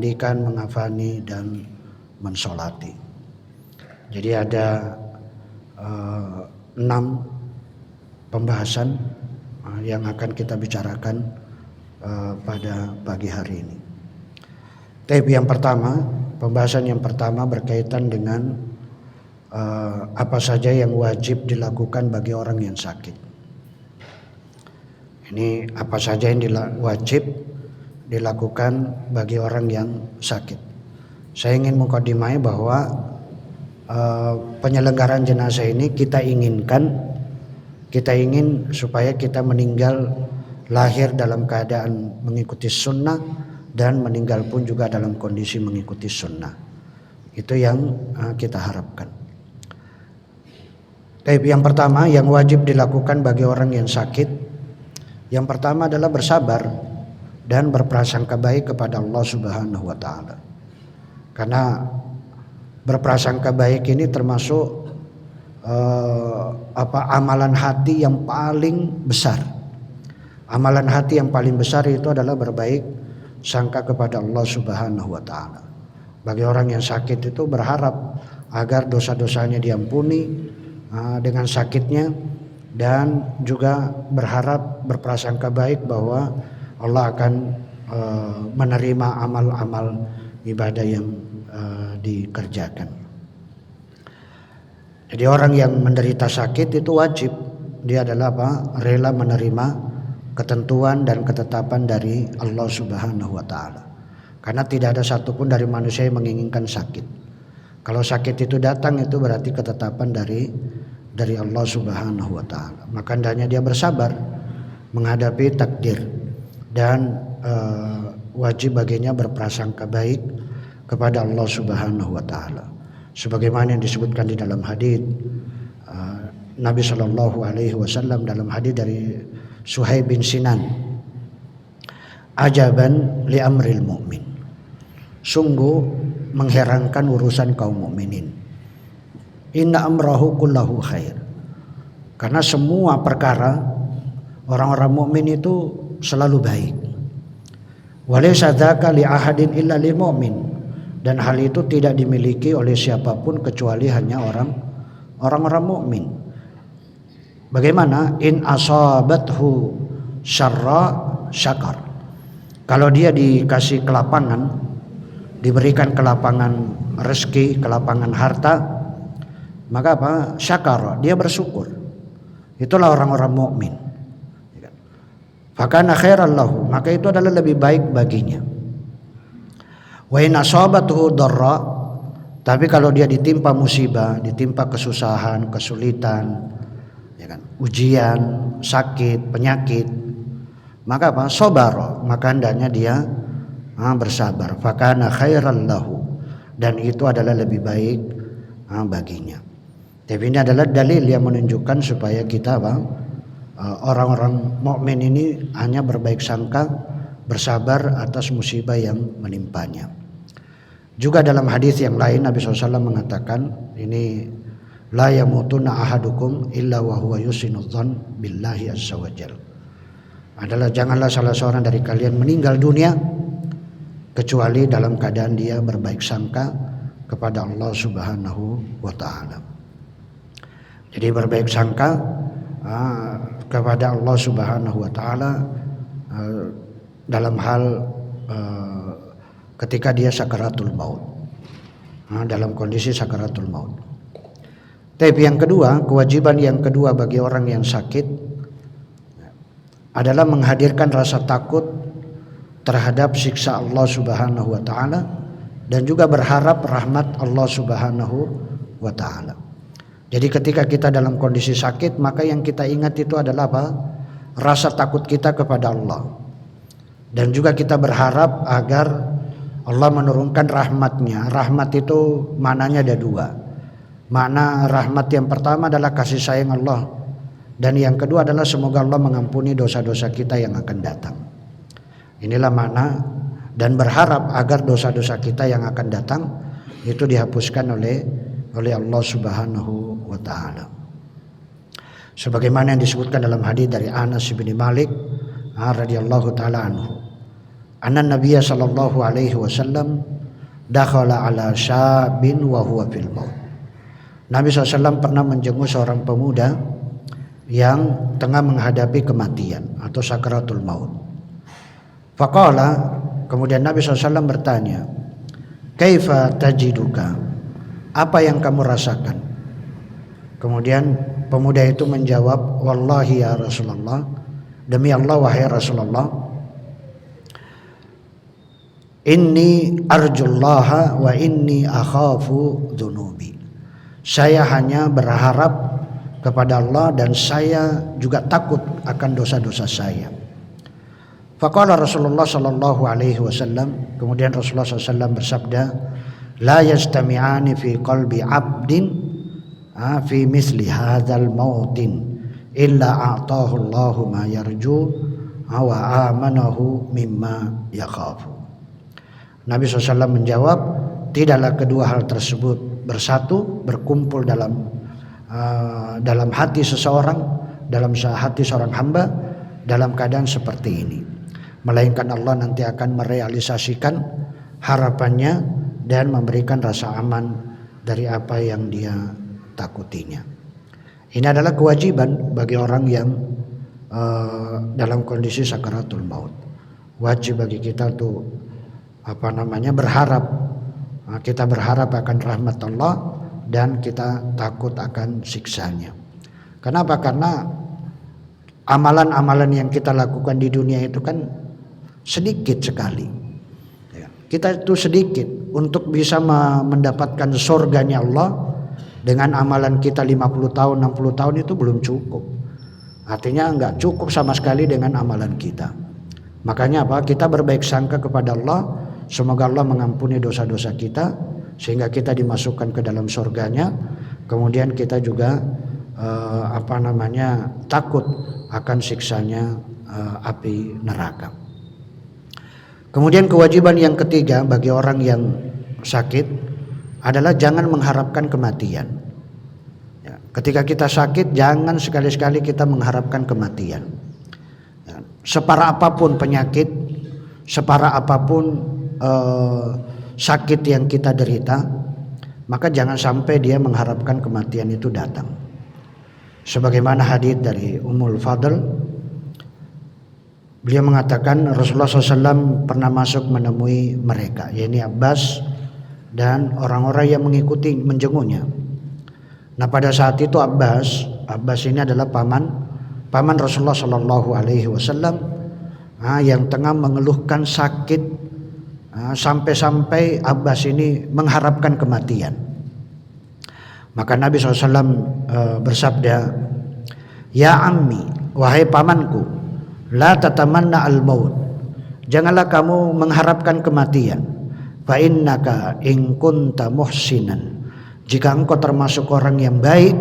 memandikan, mengafani, dan mensolati. Jadi ada 6 pembahasan yang akan kita bicarakan pada pagi hari ini. Tapi pembahasan yang pertama berkaitan dengan apa saja yang wajib dilakukan bagi orang yang sakit. Ini apa saja yang wajib dilakukan bagi orang yang sakit. Saya ingin mukadimah bahwa penyelenggaraan jenazah ini kita ingin supaya kita meninggal lahir dalam keadaan mengikuti sunnah dan meninggal pun juga dalam kondisi mengikuti sunnah. Itu yang kita harapkan. Tapi yang pertama yang wajib dilakukan bagi orang yang sakit, yang pertama adalah bersabar dan berprasangka baik kepada Allah Subhanahu wa taala. Karena berprasangka baik ini termasuk amalan hati yang paling besar. Amalan hati yang paling besar itu adalah berbaik sangka kepada Allah Subhanahu wa taala. Bagi orang yang sakit itu berharap agar dosa-dosanya diampuni dengan sakitnya, dan juga berharap berprasangka baik bahwa Allah akan menerima amal-amal ibadah yang dikerjakan. Jadi orang yang menderita sakit itu wajib dia adalah rela menerima ketentuan dan ketetapan dari Allah Subhanahu wa taala. Karena tidak ada satupun dari manusia yang menginginkan sakit. Kalau sakit itu datang itu berarti ketetapan dari Allah Subhanahu wa taala. Maka hendaknya dia bersabar menghadapi takdir dan wajib baginya berprasangka baik kepada Allah Subhanahu wa taala. Sebagaimana yang disebutkan di dalam hadis Nabi sallallahu alaihi wasallam dalam hadis dari Suhaib bin Sinan, ajaban li amril mu'min. Sungguh mengherankan urusan kaum mukminin. Inna amrahu kullahu khair. Karena semua perkara orang-orang mukmin itu selalu baik. Walaysa dzaka li ahadin illa lil mu'min. Dan hal itu tidak dimiliki oleh siapapun kecuali hanya orang-orang mukmin. Bagaimana? In asabathu syarra syakar. Kalau dia dikasih kelapangan, diberikan kelapangan rezeki, kelapangan harta, maka syakar, dia bersyukur. Itulah orang-orang mukmin. Fakana khairan lahu, maka itu adalah lebih baik baginya. Wa in asabathu dharra, tapi kalau dia ditimpa musibah, ditimpa kesusahan, kesulitan, ujian, sakit, penyakit, maka sabar, maka hendaknya dia bersabar. Fakana khairan lahu, dan itu adalah lebih baik baginya. Tapi ini adalah dalil yang menunjukkan supaya kita orang-orang mukmin ini hanya berbaik sangka, bersabar atas musibah yang menimpanya. Juga dalam hadis yang lain Nabi SAW mengatakan, ini la yamutunna ahadukum illa wa huwa yusinu dzan billahi azza wajal. Adalah janganlah salah seorang dari kalian meninggal dunia kecuali dalam keadaan dia berbaik sangka kepada Allah Subhanahu wa taala. Jadi berbaik sangka kepada Allah Subhanahu wa taala dalam hal ketika dia sakaratul maut, dalam kondisi sakaratul maut. Tapi yang kedua, kewajiban yang kedua bagi orang yang sakit adalah menghadirkan rasa takut terhadap siksa Allah Subhanahu wa taala dan juga berharap rahmat Allah Subhanahu wa taala. Jadi ketika kita dalam kondisi sakit, maka yang kita ingat itu adalah rasa takut kita kepada Allah. Dan juga kita berharap agar Allah menurunkan rahmatnya. Rahmat itu maknanya ada dua. Makna rahmat yang pertama adalah kasih sayang Allah, dan yang kedua adalah semoga Allah mengampuni dosa-dosa kita yang akan datang. Inilah makna, dan berharap agar dosa-dosa kita yang akan datang itu dihapuskan oleh Allah Subhanahu wa taala. Sebagaimana yang disebutkan dalam hadis dari Anas bin Malik radhiyallahu taala anhu. anna Nabiya sallallahu alaihi wasallam dakhala ala syabin wa huwa fil maut. Nabi SAW pernah menjenguk seorang pemuda yang tengah menghadapi kematian atau sakaratul maut. Faqala, kemudian Nabi SAW bertanya, kaifa tajiduka, apa yang kamu rasakan? Kemudian pemuda itu menjawab, wallahi ya Rasulullah, demi Allah wahai Rasulullah, inni arjullaha wa inni akhafu dzunubi. Saya hanya berharap kepada Allah dan saya juga takut akan dosa-dosa saya. Faqala Rasulullah sallallahu alaihi wasallam, kemudian Rasulullah SAW bersabda, la yastami'ani fi qalbi 'abdin fi misli hadzal mautin illa a'tahu Allahu ma yarju wa amanahu mimma yakhafu. Nabi SAW menjawab, tidaklah kedua hal tersebut bersatu, berkumpul dalam hati seseorang, dalam hati seorang hamba dalam keadaan seperti ini, melainkan Allah nanti akan merealisasikan harapannya dan memberikan rasa aman dari apa yang dia takutinya. Ini adalah kewajiban bagi orang yang dalam kondisi sakaratul maut. Wajib bagi kita tuh berharap, kita berharap akan rahmat Allah dan kita takut akan siksanya. Kenapa? Karena amalan-amalan yang kita lakukan di dunia itu kan sedikit sekali. Kita itu sedikit untuk bisa mendapatkan surganya Allah. Dengan amalan kita 50 tahun, 60 tahun itu belum cukup. Artinya enggak cukup sama sekali dengan amalan kita. Makanya kita berbaik sangka kepada Allah. Semoga Allah mengampuni dosa-dosa kita sehingga kita dimasukkan ke dalam surganya. Kemudian kita juga takut akan siksanya api neraka. Kemudian kewajiban yang ketiga bagi orang yang sakit adalah jangan mengharapkan kematian. Ketika kita sakit, jangan sekali-sekali kita mengharapkan kematian. Separah apapun penyakit, separah apapun sakit yang kita derita, maka jangan sampai dia mengharapkan kematian itu datang. Sebagaimana hadits dari Ummul Fadl, beliau mengatakan Rasulullah SAW pernah masuk menemui mereka, yaitu Abbas dan orang-orang yang mengikuti menjenguknya. Nah pada saat itu Abbas ini adalah paman Rasulullah Sallallahu Alaihi Wasallam yang tengah mengeluhkan sakit sampai Abbas ini mengharapkan kematian. Maka Nabi SAW bersabda, ya ammi, wahai pamanku, la tatamanna al-maut, janganlah kamu mengharapkan kematian. Fa innaka in kunta muhsinan, jika engkau termasuk orang yang baik,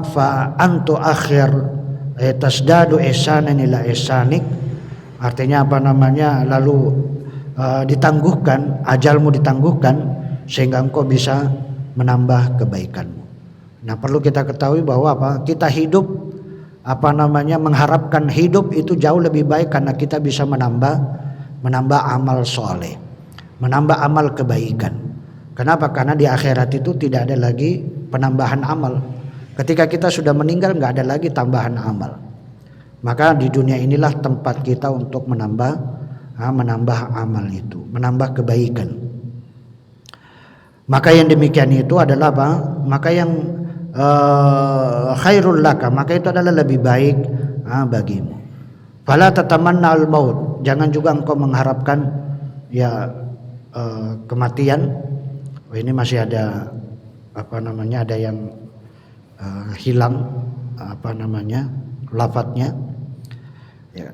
fa antu akhir tasdadu ihsanan ila ihsanik, artinya lalu ditangguhkan, ajalmu ditangguhkan sehingga engkau bisa menambah kebaikanmu. Nah perlu kita ketahui bahwa kita hidup mengharapkan hidup itu jauh lebih baik karena kita bisa menambah amal soleh, menambah amal kebaikan. Kenapa? Karena di akhirat itu tidak ada lagi penambahan amal. Ketika kita sudah meninggal nggak ada lagi tambahan amal. Maka di dunia inilah tempat kita untuk menambah amal itu, menambah kebaikan. Maka yang demikian itu adalah maka yang khairul laka, maka itu adalah lebih baik bagimu. Fala tatamanna al-maut, jangan juga engkau mengharapkan kematian. Ini masih ada ada yang hilang lafadznya. Ya.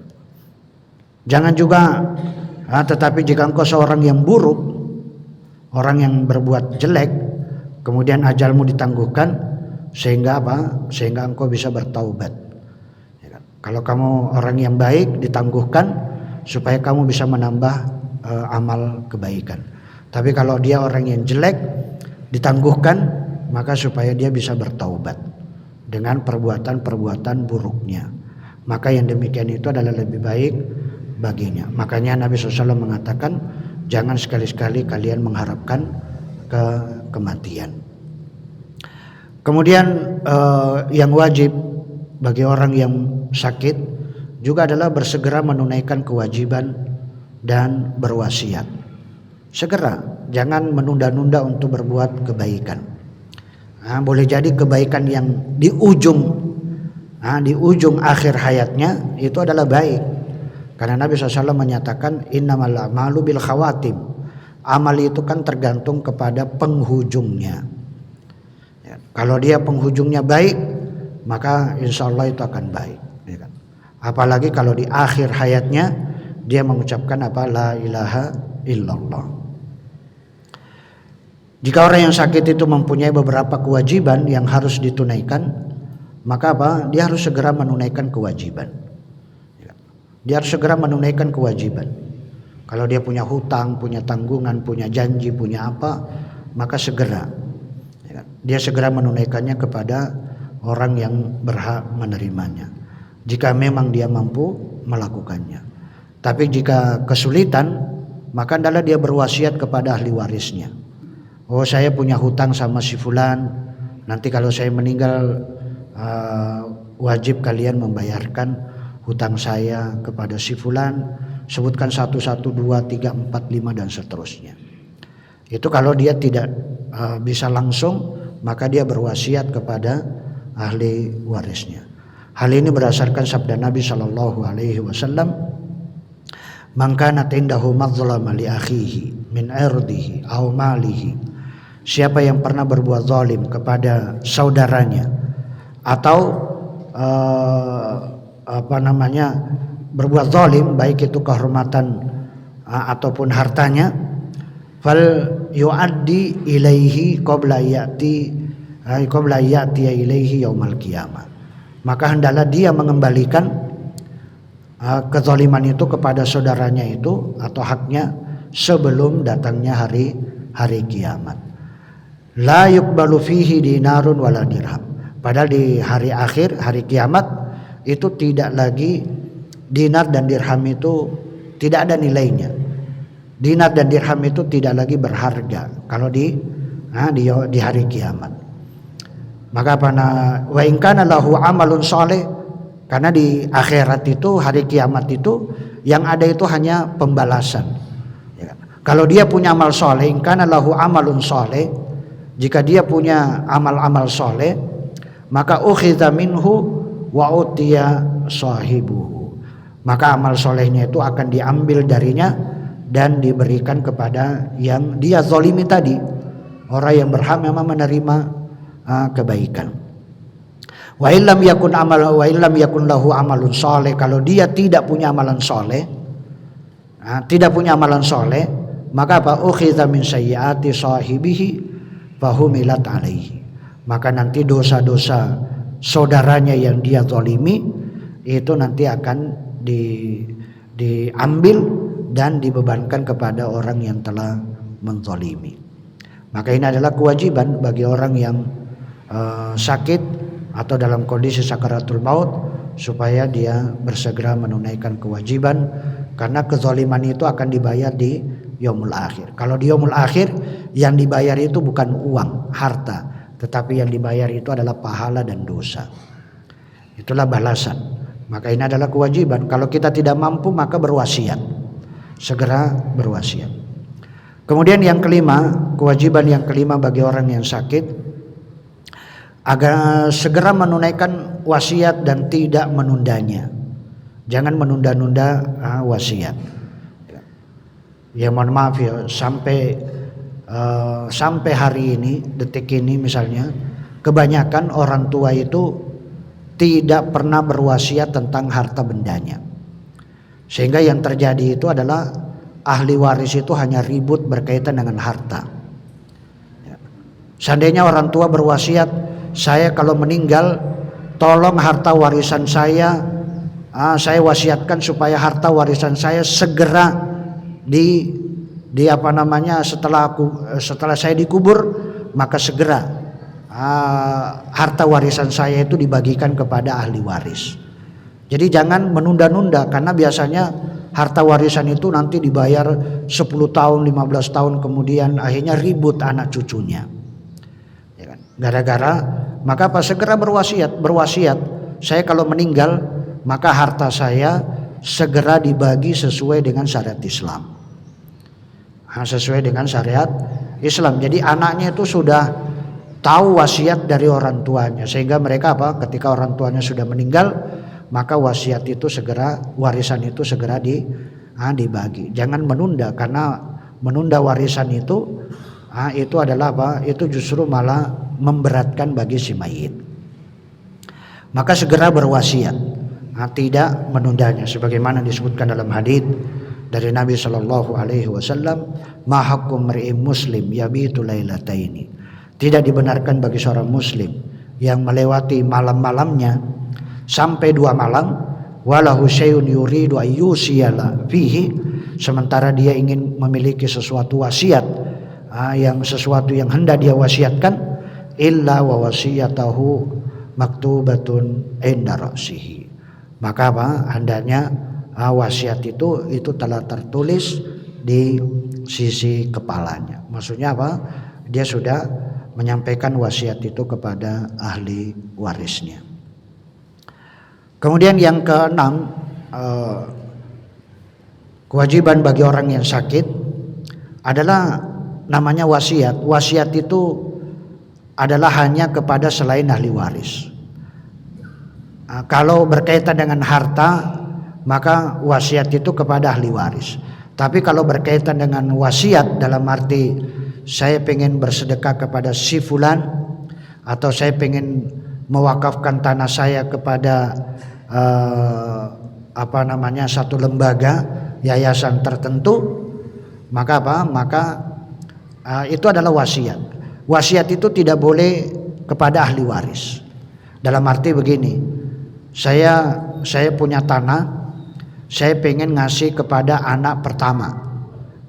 Jangan juga tetapi jika engkau seorang yang buruk, orang yang berbuat jelek, kemudian ajalmu ditangguhkan sehingga sehingga engkau bisa bertaubat. Ya kan? Kalau kamu orang yang baik ditangguhkan supaya kamu bisa menambah amal kebaikan. Tapi kalau dia orang yang jelek ditangguhkan, maka supaya dia bisa bertaubat dengan perbuatan-perbuatan buruknya. Maka yang demikian itu adalah lebih baik baginya. Makanya Nabi SAW mengatakan jangan sekali-sekali kalian mengharapkan kematian. Kemudian yang wajib bagi orang yang sakit juga adalah bersegera menunaikan kewajiban dan berwasiat. Segera, jangan menunda-nunda untuk berbuat kebaikan. Boleh jadi kebaikan yang di ujung akhir hayatnya itu adalah baik. Karena Nabi SAW menyatakan innamal a'malu bil khawatim. Amal itu kan tergantung kepada penghujungnya. Ya, kalau dia penghujungnya baik, maka insya Allah itu akan baik. Ya kan? Apalagi kalau di akhir hayatnya dia mengucapkan apa? La ilaha illallah. Jika orang yang sakit itu mempunyai beberapa kewajiban yang harus ditunaikan, maka apa? Dia harus segera menunaikan kewajiban. Dia harus segera menunaikan kewajiban. Kalau dia punya hutang, punya tanggungan, punya janji, punya apa, maka segera. Dia segera menunaikannya kepada orang yang berhak menerimanya. Jika memang dia mampu melakukannya. Tapi jika kesulitan, maka adalah dia berwasiat kepada ahli warisnya. Oh, saya punya hutang sama si fulan. Nanti kalau saya meninggal wajib kalian membayarkan hutang saya kepada si fulan. Sebutkan 1, 2, 3, 4, 5 dan seterusnya. Itu kalau dia tidak bisa langsung, maka dia berwasiat kepada ahli warisnya. Hal ini berdasarkan sabda Nabi SAW, "Man kanat indahu madzlama li akhihi min irdihi aw malihi." Siapa yang pernah berbuat zalim kepada saudaranya atau berbuat zalim, baik itu kehormatan ataupun hartanya, fal yu'addi ilaihi qabla ya'ti ilaihi yaumal qiyamah. Maka hendaklah dia mengembalikan kezaliman itu kepada saudaranya itu atau haknya sebelum datangnya hari kiamat. La yuqbalu fihi dinarun wala dirham. Padahal di hari akhir, hari kiamat itu tidak lagi dinar dan dirham itu tidak ada nilainya. Dinar dan dirham itu tidak lagi berharga kalau di hari kiamat. Maka wa in kana lahu amalun sholeh, karena di akhirat itu, hari kiamat itu yang ada itu hanya pembalasan. Ya, kalau dia punya amal soleh, in kana lahu amalun sholeh, jika dia punya amal-amal soleh, maka ukhidha minhu wa utiya sahibuhu. Maka amal solehnya itu akan diambil darinya dan diberikan kepada yang dia zalimi tadi, orang yang berhak memang menerima kebaikan. Wa illam yakun lahu amalun soleh, kalau dia tidak punya amalan soleh, maka apa? Ukhidha min sayyiati sahibihi fahumilat alaihi. Maka nanti dosa-dosa saudaranya yang dia zalimi itu nanti akan diambil dan dibebankan kepada orang yang telah menzalimi. Maka ini adalah kewajiban bagi orang yang sakit atau dalam kondisi sakaratul maut, supaya dia bersegera menunaikan kewajiban, karena kezaliman itu akan dibayar di yaumul akhir. Kalau di yaumul akhir yang dibayar itu bukan uang, harta, tetapi yang dibayar itu adalah pahala dan dosa. Itulah balasan. Maka ini adalah kewajiban. Kalau kita tidak mampu, maka berwasiat. Segera berwasiat. Kemudian yang kelima, kewajiban yang kelima bagi orang yang sakit, agar segera menunaikan wasiat dan tidak menundanya. Jangan menunda-nunda wasiat. Ya mohon maaf ya, sampai hari ini, detik ini misalnya, kebanyakan orang tua itu tidak pernah berwasiat tentang harta bendanya. Sehingga yang terjadi itu adalah ahli waris itu hanya ribut berkaitan dengan harta. Seandainya orang tua berwasiat, saya kalau meninggal tolong harta warisan saya wasiatkan supaya harta warisan saya segera setelah saya dikubur, maka segera harta warisan saya itu dibagikan kepada ahli waris. Jadi jangan menunda-nunda, karena biasanya harta warisan itu nanti dibayar 10 tahun, 15 tahun kemudian akhirnya ribut anak cucunya. Ya kan? Gara-gara, maka apa? Segera berwasiat, saya kalau meninggal maka harta saya segera dibagi sesuai dengan syariat Islam. Sesuai dengan syariat Islam. Jadi anaknya itu sudah tahu wasiat dari orang tuanya, sehingga mereka apa? Ketika orang tuanya sudah meninggal, maka wasiat itu segera, warisan itu segera dibagi. Jangan menunda, karena menunda warisan itu adalah apa? Itu justru malah memberatkan bagi si mayit. Maka segera berwasiat, tidak menundanya, sebagaimana disebutkan dalam hadis dari Nabi Shallallahu Alaihi Wasallam, ma haqqu mar'in muslim yabitu lailataini. Tidak dibenarkan bagi seorang muslim yang melewati malam-malamnya sampai 2 malam, walahu syai'un yuridu ayyusiyala fihi, sementara dia ingin memiliki sesuatu wasiat, sesuatu yang hendak dia wasiatkan, illa wa wasiyatahu maktubatun inda ra'sihi. Maka apa? Hendaknya wasiat itu telah tertulis di sisi kepalanya. Maksudnya apa? Dia sudah menyampaikan wasiat itu kepada ahli warisnya. Kemudian yang keenam, kewajiban bagi orang yang sakit adalah namanya wasiat. Wasiat itu adalah hanya kepada selain ahli waris. Kalau berkaitan dengan harta, maka wasiat itu kepada ahli waris. Tapi kalau berkaitan dengan wasiat dalam arti saya pengen bersedekah kepada si fulan, atau saya pengen mewakafkan tanah saya kepada satu lembaga yayasan tertentu, maka apa? Maka itu adalah wasiat. Wasiat itu tidak boleh kepada ahli waris. Dalam arti begini, saya punya tanah, saya pengen ngasih kepada anak pertama,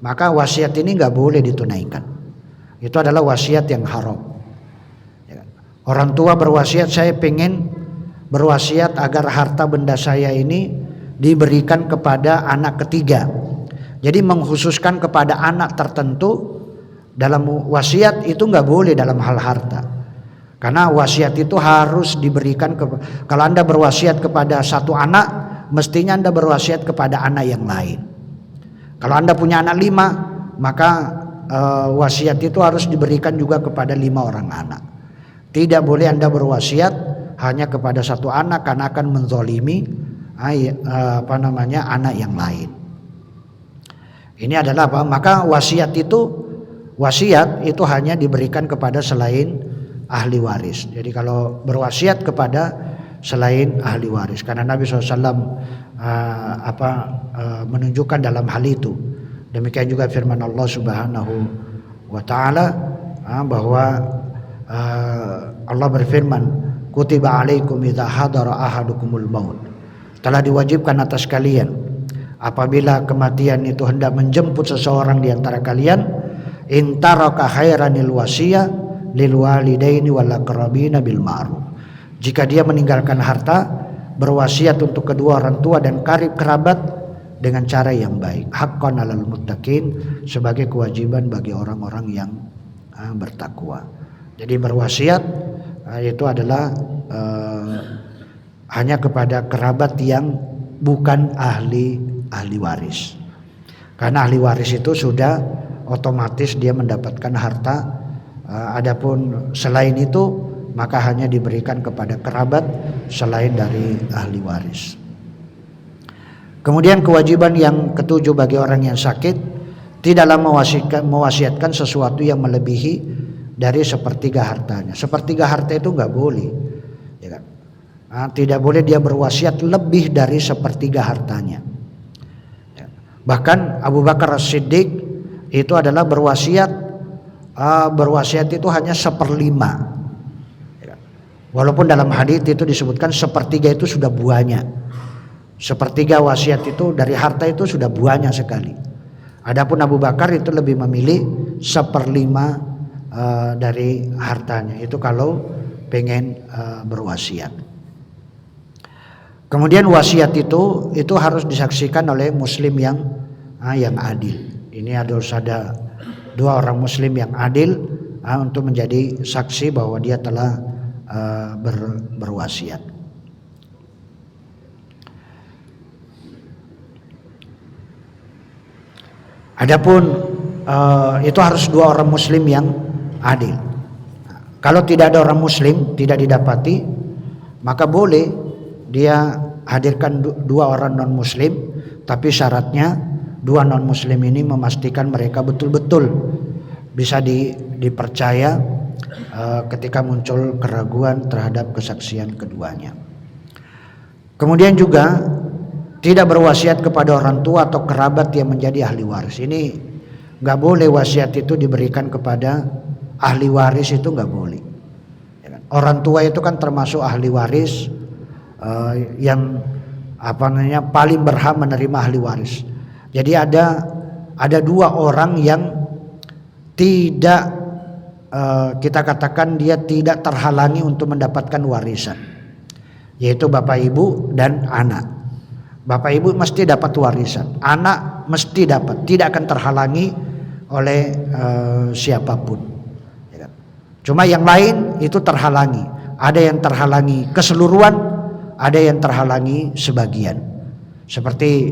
maka wasiat ini nggak boleh ditunaikan. Itu adalah wasiat yang haram. Orang tua berwasiat, saya pengen berwasiat agar harta benda saya ini diberikan kepada anak ketiga. Jadi mengkhususkan kepada anak tertentu dalam wasiat itu nggak boleh dalam hal harta. Karena wasiat itu harus diberikan kalau Anda berwasiat kepada satu anak, mestinya Anda berwasiat kepada anak yang lain. Kalau Anda punya anak 5, maka wasiat itu harus diberikan juga kepada 5 orang anak. Tidak boleh Anda berwasiat hanya kepada satu anak, karena akan menzolimi anak yang lain. Ini adalah apa? Maka wasiat itu hanya diberikan kepada selain ahli waris. Jadi kalau berwasiat kepada selain ahli waris, karena Nabi SAW menunjukkan dalam hal itu. Demikian juga firman Allah Subhanahu wa taala bahwa Allah berfirman, kutiba alaikum idza hadara ahadukumul maut. Telah diwajibkan atas kalian apabila kematian itu hendak menjemput seseorang di antara kalian, in taraka khairanil wasiyah lil walidaini wal aqrabina bil ma'ruf. Jika dia meninggalkan harta, berwasiat untuk kedua orang tua dan karib kerabat dengan cara yang baik. Haqqan 'alal muttaqin, sebagai kewajiban bagi orang-orang yang bertakwa. Jadi berwasiat itu adalah hanya kepada kerabat yang bukan ahli waris. Karena ahli waris itu sudah otomatis dia mendapatkan harta. Adapun selain itu maka hanya diberikan kepada kerabat selain dari ahli waris. Kemudian kewajiban yang ketujuh bagi orang yang sakit, tidaklah mewasiatkan sesuatu yang melebihi dari sepertiga hartanya. Sepertiga harta itu nggak boleh, ya kan? Tidak boleh dia berwasiat lebih dari sepertiga hartanya. Bahkan Abu Bakar As-Siddiq itu adalah berwasiat itu hanya 1/5. Walaupun dalam hadits itu disebutkan sepertiga itu sudah buahnya. Sepertiga wasiat itu dari harta itu sudah buahnya sekali. Adapun Abu Bakar itu lebih memilih 1/5 dari hartanya. Itu kalau pengen berwasiat. Kemudian wasiat itu harus disaksikan oleh muslim yang adil. Ini harus ada 2 orang muslim yang adil untuk menjadi saksi bahwa dia telah berwasiat. Adapun itu harus 2 orang muslim yang adil. Kalau tidak ada orang muslim, tidak didapati, maka boleh dia hadirkan 2 orang non muslim, tapi syaratnya 2 non muslim ini memastikan mereka betul-betul bisa dipercaya ketika muncul keraguan terhadap kesaksian keduanya. Kemudian juga tidak berwasiat kepada orang tua atau kerabat yang menjadi ahli waris. Ini nggak boleh wasiat itu diberikan kepada ahli waris, itu nggak boleh. Orang tua itu kan termasuk ahli waris yang paling berhak menerima ahli waris. Jadi ada 2 orang yang tidak kita katakan dia tidak terhalangi untuk mendapatkan warisan, yaitu bapak ibu dan anak. Bapak ibu mesti dapat warisan, anak mesti dapat, tidak akan terhalangi oleh siapapun. Cuma yang lain itu terhalangi. Ada yang terhalangi keseluruhan, ada yang terhalangi sebagian. Seperti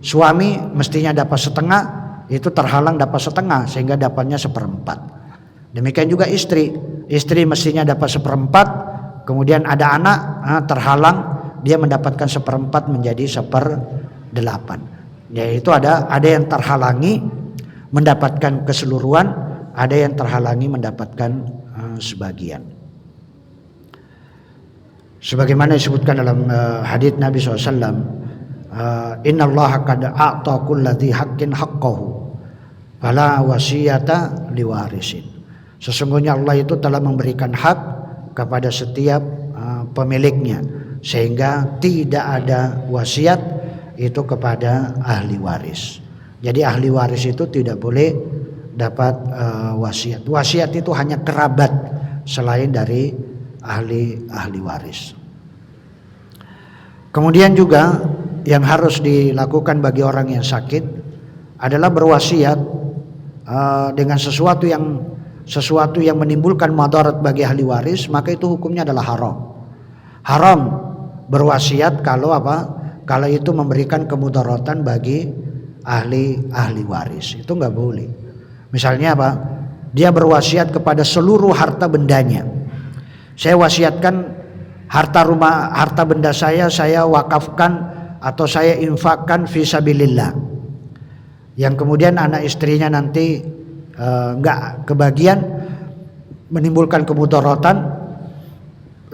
suami mestinya dapat setengah, itu terhalang dapat setengah sehingga dapatnya 1/4. Demikian juga istri mestinya dapat 1/4, kemudian ada anak terhalang, dia mendapatkan 1/4 menjadi 1/8. Yaitu ada yang terhalangi mendapatkan keseluruhan, ada yang terhalangi mendapatkan sebagian. Sebagaimana disebutkan dalam hadits Nabi SAW, innallaha qad a'ta kulladzi haqqin haqqahu fala wasiyata liwarisin. Sesungguhnya Allah itu telah memberikan hak kepada setiap pemiliknya, sehingga tidak ada wasiat itu kepada ahli waris. Jadi ahli waris itu tidak boleh dapat wasiat. Wasiat itu hanya kerabat selain dari ahli waris. Kemudian juga yang harus dilakukan bagi orang yang sakit adalah berwasiat dengan sesuatu yang menimbulkan madarat bagi ahli waris, maka itu hukumnya adalah haram. Haram berwasiat kalau itu memberikan kemudaratan bagi ahli waris. Itu nggak boleh. Misalnya dia berwasiat kepada seluruh harta bendanya. Saya wasiatkan harta benda saya wakafkan atau saya infakkan fisabilillah. Yang kemudian anak istrinya nanti nggak kebagian, menimbulkan kemudaratan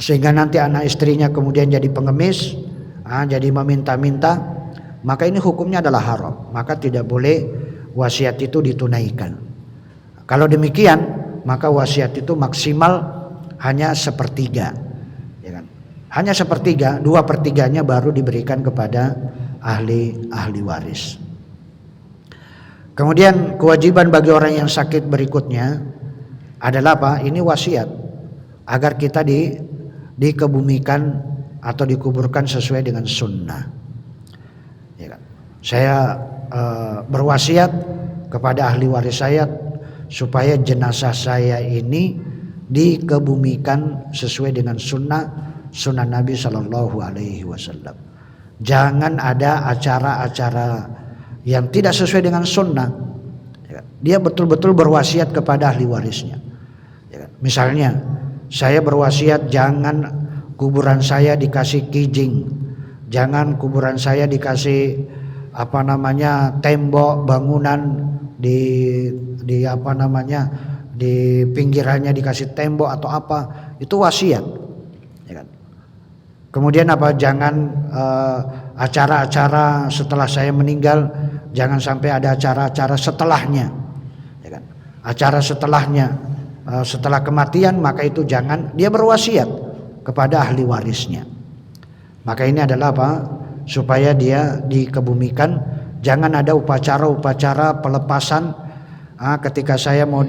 sehingga nanti anak istrinya kemudian jadi pengemis, jadi meminta-minta, maka ini hukumnya adalah haram. Maka tidak boleh wasiat itu ditunaikan. Kalau demikian, maka wasiat itu maksimal hanya 1/3, ya kan? Hanya 1/3, 2/3-nya baru diberikan kepada ahli waris. Kemudian kewajiban bagi orang yang sakit berikutnya adalah Ini wasiat agar kita dikebumikan atau dikuburkan sesuai dengan sunnah. Ya kan? Saya berwasiat kepada ahli waris saya supaya jenazah saya ini dikebumikan sesuai dengan sunnah Nabi Shallallahu Alaihi Wasallam. Jangan ada acara-acara yang tidak sesuai dengan sunnah. Dia betul-betul berwasiat kepada ahli warisnya. Misalnya saya berwasiat jangan kuburan saya dikasih kijing, jangan kuburan saya dikasih tembok bangunan di pinggirannya dikasih tembok atau apa, itu wasiat, ya kan? Kemudian jangan acara-acara setelah saya meninggal, jangan sampai ada acara-acara setelahnya, ya kan? Acara setelahnya, setelah kematian, maka itu jangan. Dia berwasiat kepada ahli warisnya. Maka ini adalah supaya dia dikebumikan. Jangan ada upacara-upacara pelepasan ketika saya mau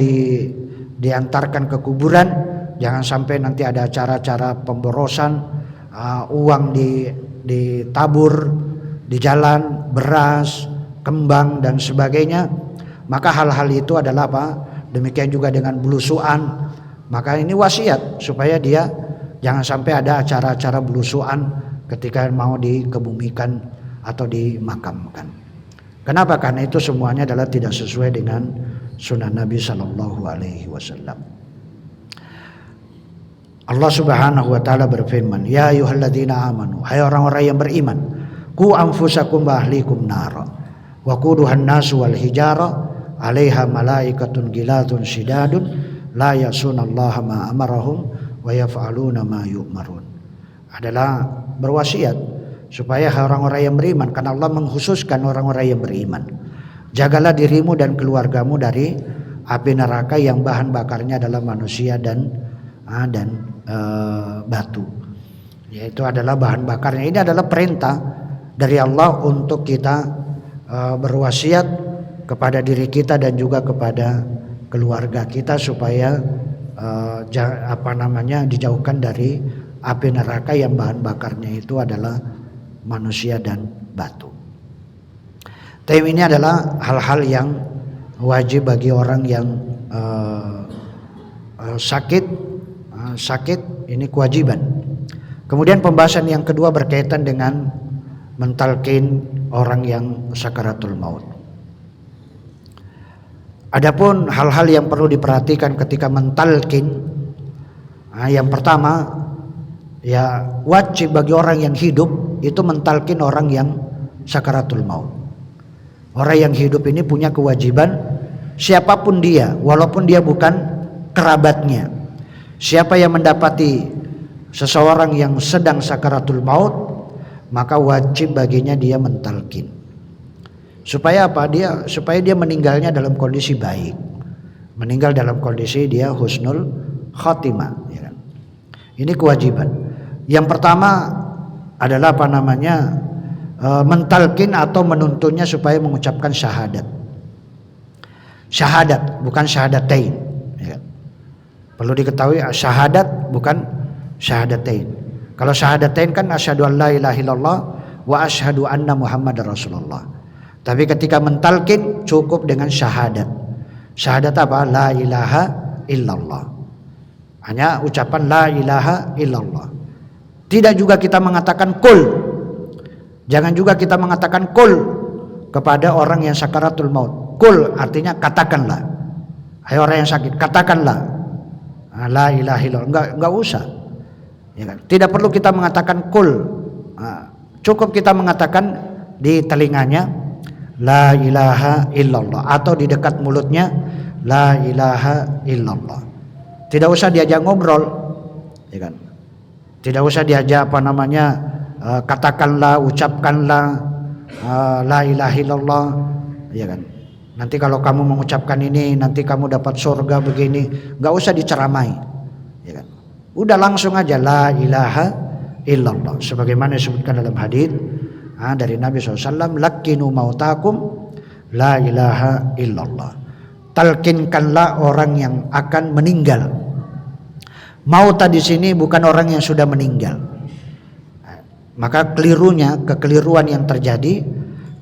diantarkan ke kuburan. Jangan sampai nanti ada acara-acara pemborosan, uang ditabur di jalan, beras, kembang dan sebagainya, maka hal-hal itu adalah apa? Demikian juga dengan belusuan. Maka ini wasiat supaya dia jangan sampai ada acara-acara belusuan ketika mau dikebumikan atau dimakamkan. Kenapa? Karena itu semuanya adalah tidak sesuai dengan sunnah Nabi Sallallahu Alaihi Wasallam. Allah Subhanahu Wa Taala berfirman, Ya ayyuhalladzina amanu, hai orang-orang yang beriman, ku anfusakum wa ahlikum nara, wa quduhan nasu wal hijara, 'alaiha malaikatun giladun shidadun, la ya'sunallaha ma amarahum wa yaf'aluna ma yu'marun. Adalah berwasiat supaya orang-orang yang beriman, karena Allah mengkhususkan orang-orang yang beriman. Jagalah dirimu dan keluargamu dari api neraka yang bahan bakarnya adalah manusia dan batu. Yaitu adalah bahan bakarnya. Ini adalah perintah dari Allah untuk kita berwasiat kepada diri kita dan juga kepada keluarga kita supaya dijauhkan dari api neraka yang bahan bakarnya itu adalah manusia dan batu. Tapi ini adalah hal-hal yang wajib bagi orang yang sakit, ini kewajiban. Kemudian pembahasan yang kedua berkaitan dengan mentalkin orang yang sakaratul maut. Adapun hal-hal yang perlu diperhatikan ketika mentalkin, yang pertama, ya wajib bagi orang yang hidup itu mentalkin orang yang sakaratul maut. Orang yang hidup ini punya kewajiban, siapapun dia, walaupun dia bukan kerabatnya, siapa yang mendapati seseorang yang sedang sakaratul maut, maka wajib baginya dia mentalkin. Supaya apa? Supaya dia meninggalnya dalam kondisi baik, meninggal dalam kondisi dia husnul khotimah. Ya kan? Ini kewajiban. Yang pertama adalah mentalkin atau menuntunnya supaya mengucapkan syahadat. Syahadat bukan syahadatain. Ya kan? Perlu diketahui syahadat bukan syahadatain. Kalau syahadatain kan asyhadu an la ilaha illallah wa asyhadu anna muhammadar rasulullah. Tapi ketika mentalkin cukup dengan syahadat. Syahadat apa? La ilaha illallah. Hanya ucapan la ilaha illallah. Tidak juga kita mengatakan kul. Jangan juga kita mengatakan kul kepada orang yang sakaratul maut. Kul artinya katakanlah. Hai orang yang sakit, katakanlah la ilaha illallah. Enggak usah. Ya kan? Tidak perlu kita mengatakan kul. Cukup kita mengatakan di telinganya la ilaha illallah, atau di dekat mulutnya la ilaha illallah. Tidak usah diajak ngobrol, ya kan? Tidak usah diajak katakanlah, ucapkanlah la ilaha illallah, ya kan? Nanti kalau kamu mengucapkan ini, nanti kamu dapat surga begini. Enggak usah diceramai, ya kan? Udah langsung aja la ilaha illallah, sebagaimana disebutkan dalam hadis dari Nabi SAW, lakinu mautakum la ilaha illallah. Talkinkanlah orang yang akan meninggal. Mauta di sini bukan orang yang sudah meninggal. Maka kekeliruan yang terjadi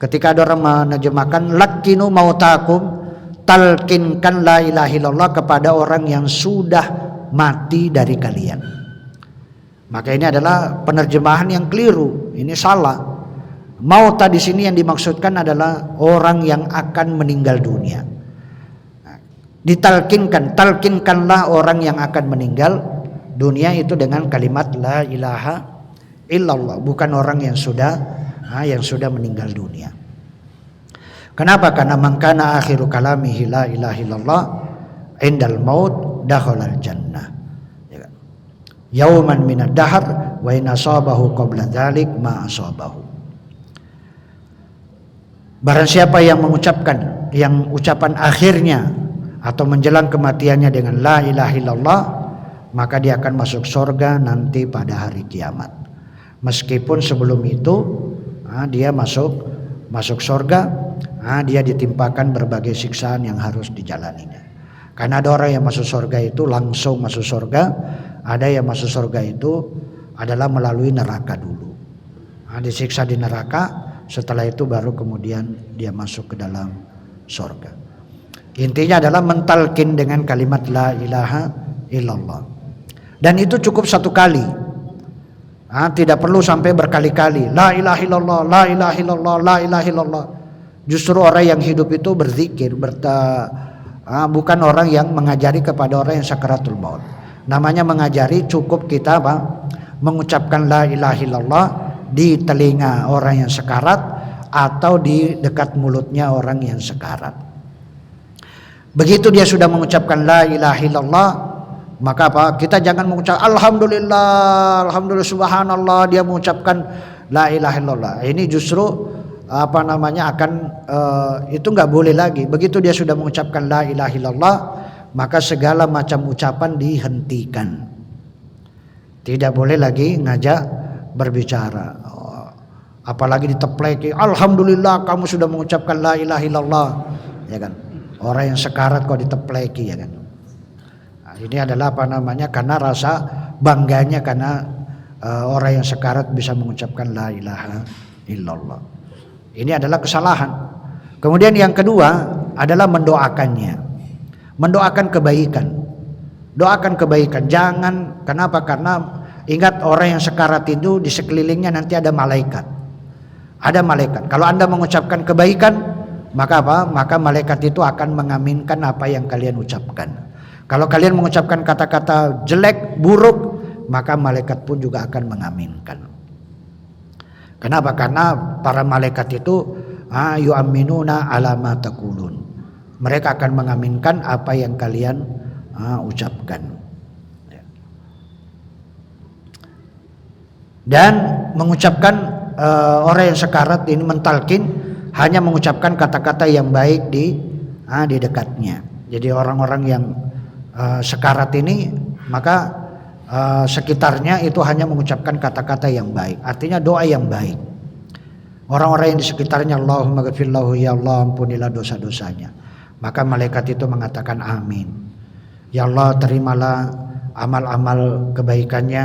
ketika ada orang menerjemahkan lakinu mautakum, talkinkan la ilaha illallah kepada orang yang sudah mati dari kalian. Maka ini adalah penerjemahan yang keliru. Ini salah. Mauta di sini yang dimaksudkan adalah orang yang akan meninggal dunia. Talkinkanlah orang yang akan meninggal dunia itu dengan kalimat la ilaha illallah, bukan orang yang sudah meninggal dunia. Kenapa? Karena man kana akhiru kalamihi la ilaha illallah indal maut dakhalal jannah. Yauman minad dahr wa in asabahu qabla dzalik ma asabahu. Barang siapa yang mengucapkan yang ucapan akhirnya atau menjelang kematiannya dengan la ilaha illallah, maka dia akan masuk surga nanti pada hari kiamat. Meskipun sebelum itu dia masuk surga, dia ditimpakan berbagai siksaan yang harus dijalaninya. Karena ada orang yang masuk surga itu langsung masuk surga, ada yang masuk surga itu adalah melalui neraka dulu. disiksa di neraka. Setelah itu baru kemudian dia masuk ke dalam surga. Intinya adalah mentalkin dengan kalimat la ilaha illallah. Dan itu cukup satu kali. Tidak perlu sampai berkali-kali. La ilaha illallah, la ilaha illallah, la ilaha illallah. Justru orang yang hidup itu berzikir, bukan orang yang mengajari kepada orang yang sakaratul maut. Namanya mengajari, cukup kita mengucapkan la ilaha illallah di telinga orang yang sekarat atau di dekat mulutnya orang yang sekarat. Begitu dia sudah mengucapkan la ilaha illallah, maka kita jangan mengucap alhamdulillah, alhamdulillah, subhanallah, dia mengucapkan la ilaha illallah. Ini justru akan itu nggak boleh lagi. Begitu dia sudah mengucapkan la ilaha illallah, maka segala macam ucapan dihentikan. Tidak boleh lagi ngajak berbicara, apalagi ditepleki. Alhamdulillah kamu sudah mengucapkan la ilaha illallah, ya kan? Orang yang sekarat kok ditepleki, ya kan? Ini adalah karena rasa bangganya karena orang yang sekarat bisa mengucapkan la ilaha illallah. Ini adalah kesalahan. Kemudian yang kedua adalah mendoakannya, mendoakan kebaikan. Doakan kebaikan. Jangan, kenapa? Karena ingat, orang yang sekarat itu di sekelilingnya nanti ada malaikat. Ada malaikat. Kalau Anda mengucapkan kebaikan, maka maka malaikat itu akan mengaminkan apa yang kalian ucapkan. Kalau kalian mengucapkan kata-kata jelek, buruk, maka malaikat pun juga akan mengaminkan. Kenapa? Karena para malaikat itu yu'minuna ala ma taqulun. Mereka akan mengaminkan apa yang kalian ucapkan. Dan mengucapkan orang yang sekarat ini mentalkin hanya mengucapkan kata-kata yang baik di dekatnya. Jadi orang-orang yang sekarat ini, maka sekitarnya itu hanya mengucapkan kata-kata yang baik, artinya doa yang baik. Orang-orang yang di sekitarnya, Allahumma ghfirlahu, ya Allah ampunilah dosa-dosanya, maka malaikat itu mengatakan amin. Ya Allah, terimalah amal-amal kebaikannya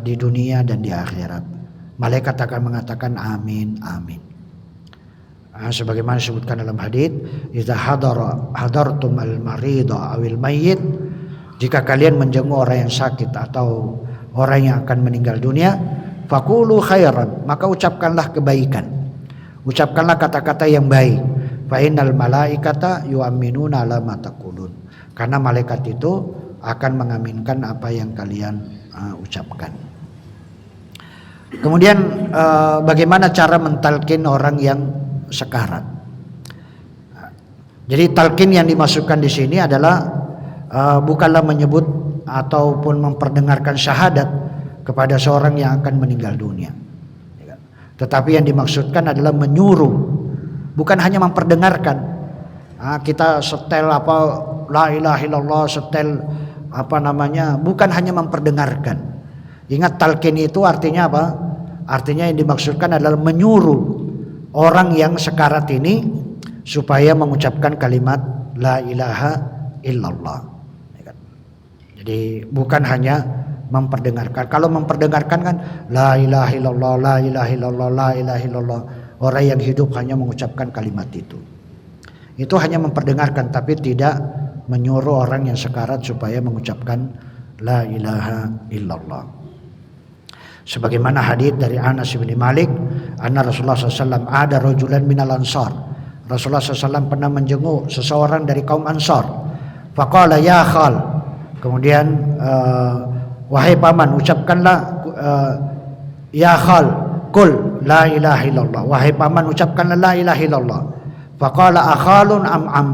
di dunia dan di akhirat. Malaikat akan mengatakan amin, amin. Sebagaimana disebutkan dalam hadis, idza hadartum al-marida awil mayyit, jika kalian menjenguk orang yang sakit atau orang yang akan meninggal dunia, faqulu khairan, maka ucapkanlah kebaikan. Ucapkanlah kata-kata yang baik. Fa innal malaikata yu'minuna ala ma taqulun. Karena malaikat itu akan mengaminkan apa yang kalian ucapkan. Kemudian bagaimana cara mentalkin orang yang sekarat? Jadi talqin yang dimasukkan di sini adalah bukanlah menyebut ataupun memperdengarkan syahadat kepada seorang yang akan meninggal dunia, tetapi yang dimaksudkan adalah menyuruh, bukan hanya memperdengarkan. Kita setel la ilaha illallah, setel bukan hanya memperdengarkan. Ingat, talqin itu artinya apa? Artinya yang dimaksudkan adalah menyuruh orang yang sekarat ini supaya mengucapkan kalimat la ilaha illallah. Jadi bukan hanya memperdengarkan. Kalau memperdengarkan kan la ilaha illallah, la ilaha illallah, la ilaha illallah. Orang yang hidup hanya mengucapkan kalimat itu. Itu hanya memperdengarkan, tapi tidak menyuruh orang yang sekarat supaya mengucapkan la ilaha illallah. Sebagaimana hadis dari Anas bin Malik, anna Rasulullah SAW ada rajulan minal ansar. Rasulullah SAW pernah menjenguk seseorang dari kaum Ansar. Faqala ya khal, kemudian wahai paman, ucapkanlah ya khal kul la ilaha illallah. Wahai paman, ucapkanlah la ilaha illallah. Faqala akhalun am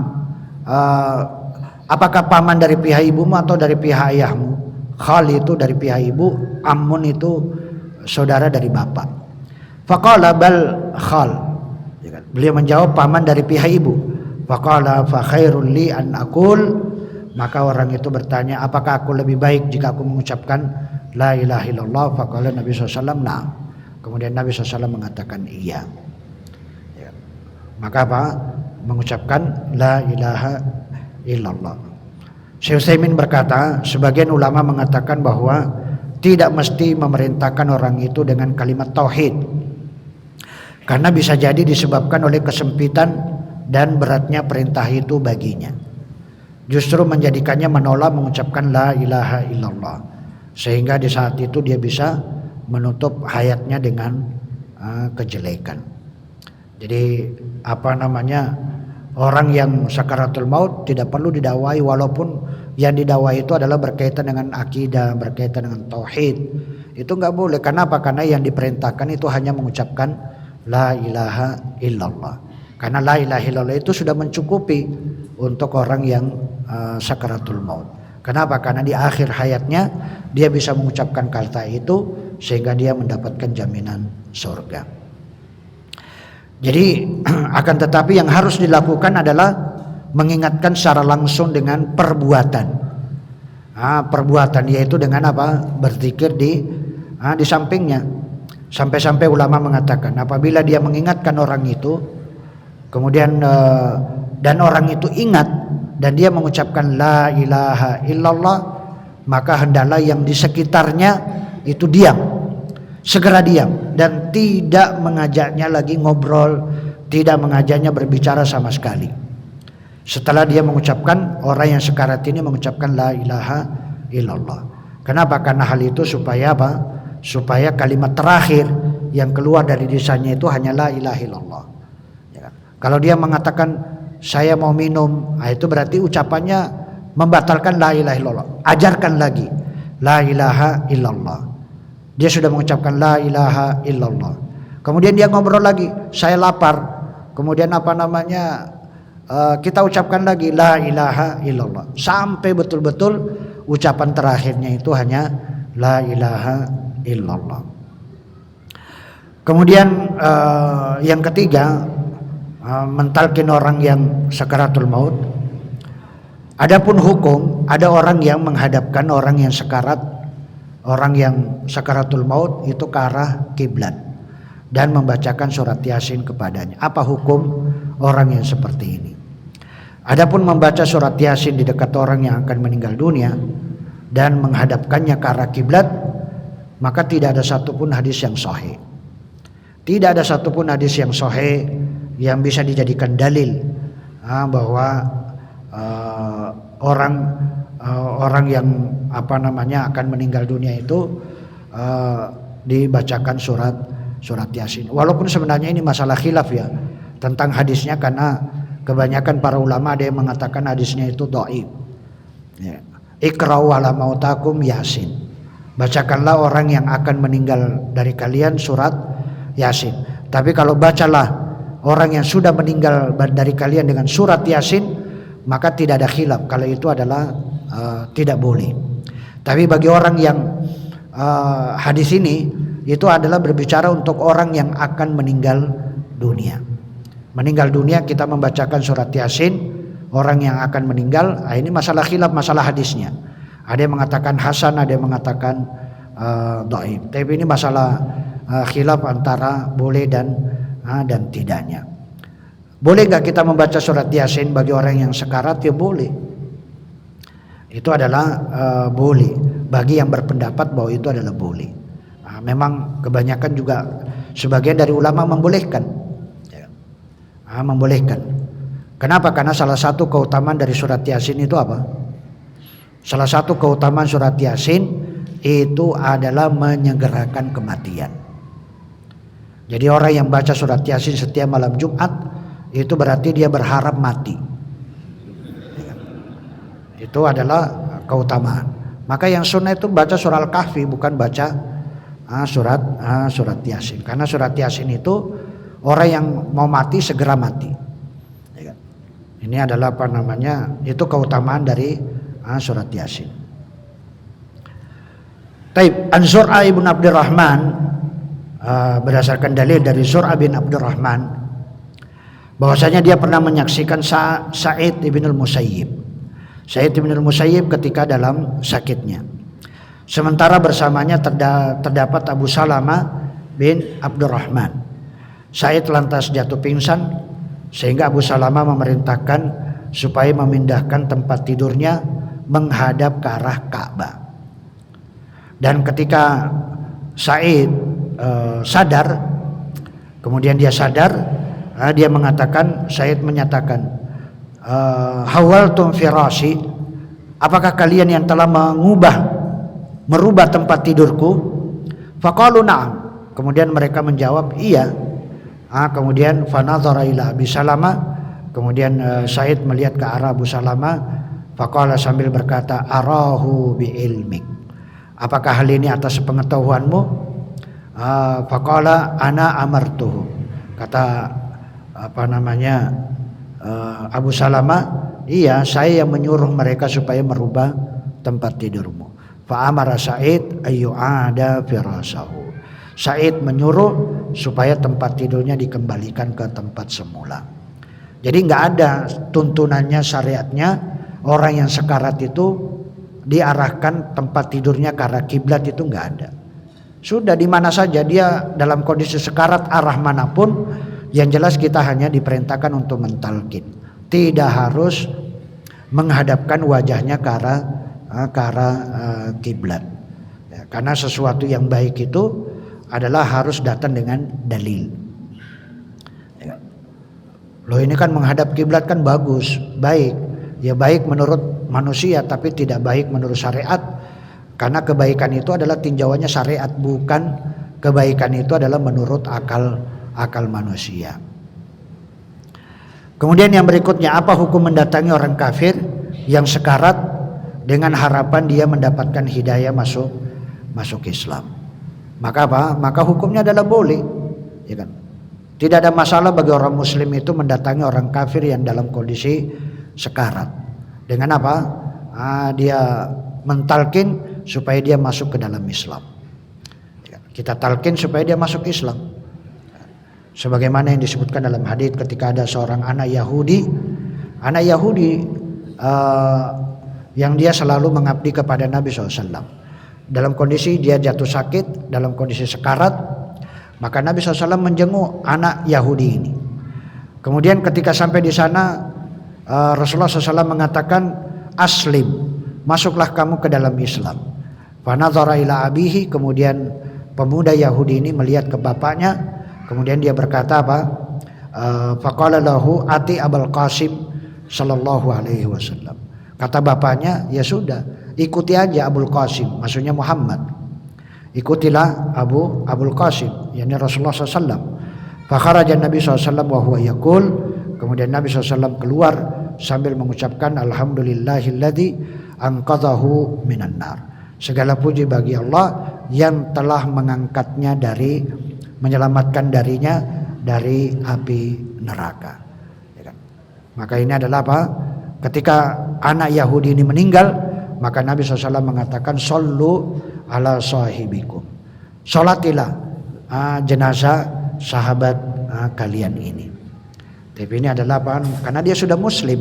apakah paman dari pihak ibumu atau dari pihak ayahmu? Khal itu dari pihak ibu, amun itu saudara dari bapak. Faqala bal khal, beliau menjawab paman dari pihak ibu. Faqala fa khairul li an aqul, maka orang itu bertanya, apakah aku lebih baik jika aku mengucapkan la ilaha illallah? Faqala Nabi SAW na'am. Kemudian Nabi SAW mengatakan iya. Maka mengucapkan la ilaha illallah. Syekh Utsaimin berkata, sebagian ulama mengatakan bahwa tidak mesti memerintahkan orang itu dengan kalimat tauhid, karena bisa jadi disebabkan oleh kesempitan dan beratnya perintah itu baginya. Justru menjadikannya menolak mengucapkan la ilaha illallah, sehingga di saat itu dia bisa menutup hayatnya dengan kejelekan. Jadi orang yang sakaratul maut tidak perlu didakwai, walaupun yang didakwai itu adalah berkaitan dengan akidah, berkaitan dengan tauhid. Itu nggak boleh. Kenapa? Karena yang diperintahkan itu hanya mengucapkan la ilaha illallah. Karena la ilaha illallah itu sudah mencukupi untuk orang yang sakaratul maut. Kenapa? Karena di akhir hayatnya dia bisa mengucapkan kata itu sehingga dia mendapatkan jaminan surga. Jadi akan tetapi yang harus dilakukan adalah mengingatkan secara langsung dengan perbuatan. Perbuatan yaitu dengan apa? Berzikir di sampingnya. Sampai-sampai ulama mengatakan apabila dia mengingatkan orang itu, kemudian dan orang itu ingat dan dia mengucapkan la ilaha illallah, maka hendaklah yang di sekitarnya itu diam, segera diam, dan tidak mengajaknya lagi ngobrol, tidak mengajaknya berbicara sama sekali. Setelah dia mengucapkan, orang yang sekarat ini mengucapkan la ilaha illallah. Kenapa? Karena hal itu supaya apa? Supaya kalimat terakhir yang keluar dari lisannya itu hanya la ilaha illallah. Ya kan? Kalau dia mengatakan saya mau minum, itu berarti ucapannya membatalkan la ilaha illallah. Ajarkan lagi la ilaha illallah. Dia sudah mengucapkan la ilaha illallah. Kemudian dia ngobrol lagi, saya lapar. Kemudian kita ucapkan lagi la ilaha illallah. Sampai betul-betul ucapan terakhirnya itu hanya la ilaha illallah. Kemudian yang ketiga, mentalkin orang yang sakaratul maut. Adapun hukum, ada orang yang menghadapkan orang yang sakaratul maut itu ke arah kiblat dan membacakan surat Yasin kepadanya. Apa hukum orang yang seperti ini? Adapun membaca surat Yasin di dekat orang yang akan meninggal dunia dan menghadapkannya ke arah kiblat, maka tidak ada satupun hadis yang sahih. Tidak ada satupun hadis yang sahih yang bisa dijadikan dalil bahwa orang yang akan meninggal dunia itu dibacakan surat Yasin. Walaupun sebenarnya ini masalah khilaf ya tentang hadisnya, karena kebanyakan para ulama ada yang mengatakan hadisnya itu dhaif. Ya. Iqra'u ala mautakum Yasin. Bacakanlah orang yang akan meninggal dari kalian surat Yasin. Tapi kalau bacalah orang yang sudah meninggal dari kalian dengan surat Yasin, maka tidak ada khilaf kalau itu adalah tidak boleh. Tapi bagi orang yang hadis ini itu adalah berbicara untuk orang yang akan meninggal dunia. Meninggal dunia kita membacakan surat Yasin, orang yang akan meninggal, ini masalah khilaf, masalah hadisnya. Ada yang mengatakan hasan, ada yang mengatakan dhaif. Tapi ini masalah khilaf antara boleh dan tidaknya. Boleh nggak kita membaca surat Yasin bagi orang yang sekarat? Ya boleh. Itu adalah boleh. Bagi yang berpendapat bahwa itu adalah boleh. Memang kebanyakan juga sebagian dari ulama membolehkan. Membolehkan. Kenapa? Karena salah satu keutamaan dari surat Yasin itu apa? Salah satu keutamaan surat Yasin itu adalah menyegerakan kematian. Jadi orang yang baca surat Yasin setiap malam Jumat itu berarti dia berharap mati. Itu adalah keutamaan. Maka yang sunnah itu baca surah Al-Kahfi, bukan baca surat Yasin. Karena surat Yasin itu orang yang mau mati segera mati. Ini adalah itu keutamaan dari surat Yasin. Taib, an Zur'ah ibn Abdurrahman, berdasarkan dalil dari Zur'ah bin Abdurrahman, bahwasanya dia pernah menyaksikan Sa'id ibn al-Musayyib. Sa'id ibn al-Musayyib ketika dalam sakitnya. Sementara bersamanya terdapat Abu Salamah bin Abdurrahman. Sa'id lantas jatuh pingsan sehingga Abu Salamah memerintahkan supaya memindahkan tempat tidurnya menghadap ke arah Ka'bah. Dan ketika Sa'id sadar, kemudian dia sadar, dia mengatakan, Sa'id menyatakan, hawaltum firasi, apakah kalian yang telah merubah tempat tidurku? Faqalu na'am. Kemudian mereka menjawab iya. Kemudian fanadhara ila Abi Salamah, kemudian Sa'id melihat ke arah Abu Salamah, faqala sambil berkata, arahu bi ilmik, apakah hal ini atas pengetahuanmu? Faqala ana amartuhu, kata Abu Salamah, iya saya yang menyuruh mereka supaya merubah tempat tidurmu. Fa amara Sa'id ayyu'ada firasahu, Sa'id menyuruh supaya tempat tidurnya dikembalikan ke tempat semula. Jadi nggak ada tuntunannya, syariatnya orang yang sekarat itu diarahkan tempat tidurnya ke arah kiblat, itu nggak ada. Sudah di mana saja dia dalam kondisi sekarat, arah manapun, yang jelas kita hanya diperintahkan untuk mentalkin, tidak harus menghadapkan wajahnya ke arah kiblat. Ya, karena sesuatu yang baik itu adalah harus datang dengan dalil. Ya. Loh ini kan menghadap kiblat kan bagus, baik. Ya baik menurut manusia, tapi tidak baik menurut syariat. Karena kebaikan itu adalah tinjauannya syariat, bukan kebaikan itu adalah menurut akal manusia. Kemudian yang berikutnya, apa hukum mendatangi orang kafir yang sekarat dengan harapan dia mendapatkan hidayah masuk Islam? Maka apa? Maka hukumnya adalah boleh, ya kan? Tidak ada masalah bagi orang muslim itu mendatangi orang kafir yang dalam kondisi sekarat. Dengan apa? Dia mentalkin supaya dia masuk ke dalam Islam. Kita talkin supaya dia masuk Islam. Sebagaimana yang disebutkan dalam hadits ketika ada seorang anak Yahudi yang dia selalu mengabdi kepada Nabi SAW. Dalam kondisi dia jatuh sakit, dalam kondisi sekarat, maka Nabi SAW menjenguk anak Yahudi ini. Kemudian ketika sampai di sana, Rasulullah SAW mengatakan, aslim, masuklah kamu ke dalam Islam. Fanadhara ila abihi, kemudian pemuda Yahudi ini melihat ke bapaknya, kemudian dia berkata apa? Faqala lahu ati Abul Qasim sallallahu alaihi wasallam. Kata bapaknya, ya sudah, ikuti aja Abul Qasim, maksudnya Muhammad. Ikutilah Abul Qasim, yakni Rasulullah SAW. Fakharaja Nabi SAW wa huwa yaqul, kemudian Nabi SAW keluar sambil mengucapkan alhamdulillahilladzi anqadhahu minan nar. Segala puji bagi Allah yang telah mengangkatnya menyelamatkan darinya dari api neraka. Ya kan? Maka ini adalah apa? Ketika anak Yahudi ini meninggal, maka Nabi SAW mengatakan, Sallu ala sahibikum, sholatilah jenazah sahabat kalian ini. Tapi ini adalah apa? Karena dia sudah muslim.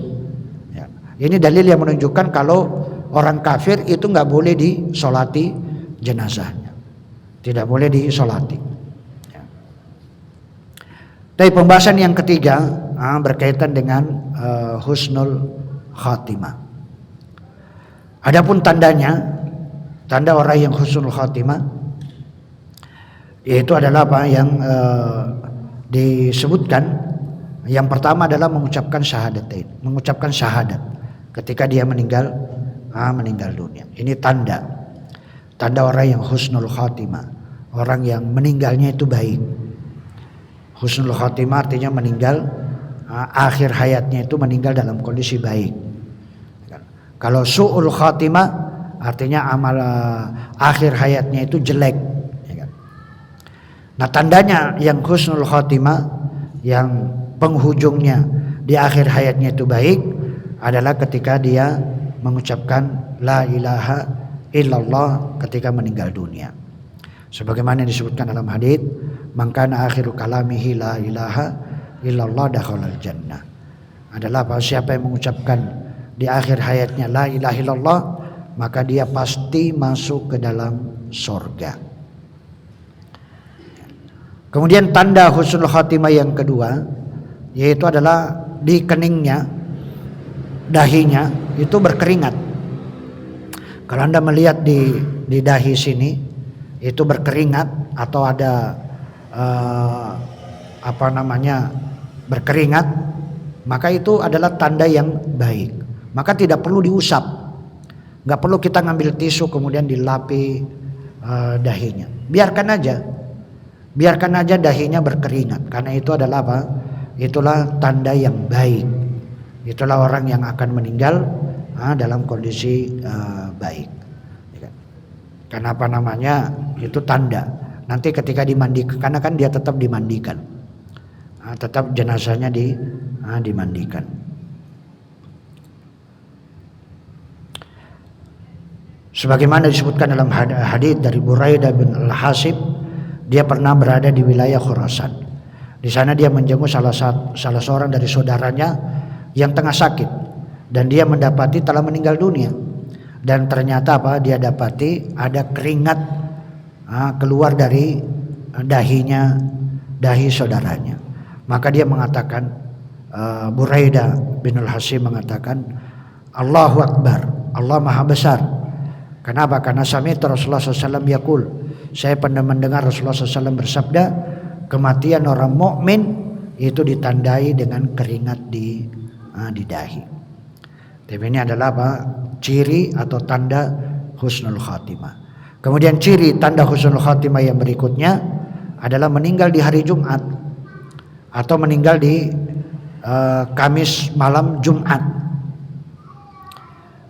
Ya. Ini dalil yang menunjukkan kalau orang kafir itu nggak boleh disolati jenazahnya, tidak boleh disolati. Ya. Tapi pembahasan yang ketiga berkaitan dengan husnul khatimah. Adapun tandanya, tanda orang yang husnul khatimah, yaitu adalah apa yang disebutkan. Yang pertama adalah mengucapkan syahadatain, mengucapkan syahadat ketika dia meninggal dunia. Ini tanda orang yang husnul khatimah, orang yang meninggalnya itu baik. Husnul khatimah artinya meninggal akhir hayatnya itu meninggal dalam kondisi baik. Kalau su'ul khatimah artinya amal akhir hayatnya itu jelek. Nah tandanya yang husnul khatimah, yang penghujungnya di akhir hayatnya itu baik, adalah ketika dia mengucapkan la ilaha illallah ketika meninggal dunia. Sebagaimana disebutkan dalam hadits, man kana akhiru kalamihi la ilaha illallah dakhalal jannah. Adalah apa? Siapa yang mengucapkan di akhir hayatnya la ilaha illallah, maka dia pasti masuk ke dalam surga. Kemudian tanda husnul khatimah yang kedua, yaitu adalah di keningnya, dahinya itu berkeringat. Kalau Anda melihat di dahi sini itu berkeringat atau ada berkeringat, maka itu adalah tanda yang baik. Maka tidak perlu diusap, nggak perlu kita ngambil tisu kemudian dilapi dahinya. Biarkan aja dahinya berkeringat, karena itu adalah apa? Itulah tanda yang baik. Itulah orang yang akan meninggal dalam kondisi baik. Karena itu tanda. Nanti ketika dimandikan, karena kan dia tetap dimandikan, tetap jenazahnya dimandikan. Sebagaimana disebutkan dalam hadis dari Buraidah bin Al-Hasib, dia pernah berada di wilayah Khurasan. Di sana dia menjenguk salah seorang dari saudaranya yang tengah sakit, dan dia mendapati telah meninggal dunia. Dan ternyata dia dapati ada keringat keluar dari dahi saudaranya. Maka dia mengatakan, Buraidah bin Al-Hasib mengatakan, Allahu Akbar, Allah Maha Besar. Kenapa? Karena sami'tu Rasulullah SAW yaqul, saya pernah mendengar Rasulullah SAW bersabda, kematian orang mukmin itu ditandai dengan keringat di dahi. Tapi ini adalah ciri atau tanda husnul khatimah. Kemudian ciri tanda husnul khatimah yang berikutnya adalah meninggal di hari Jumat atau meninggal di Kamis malam Jumat.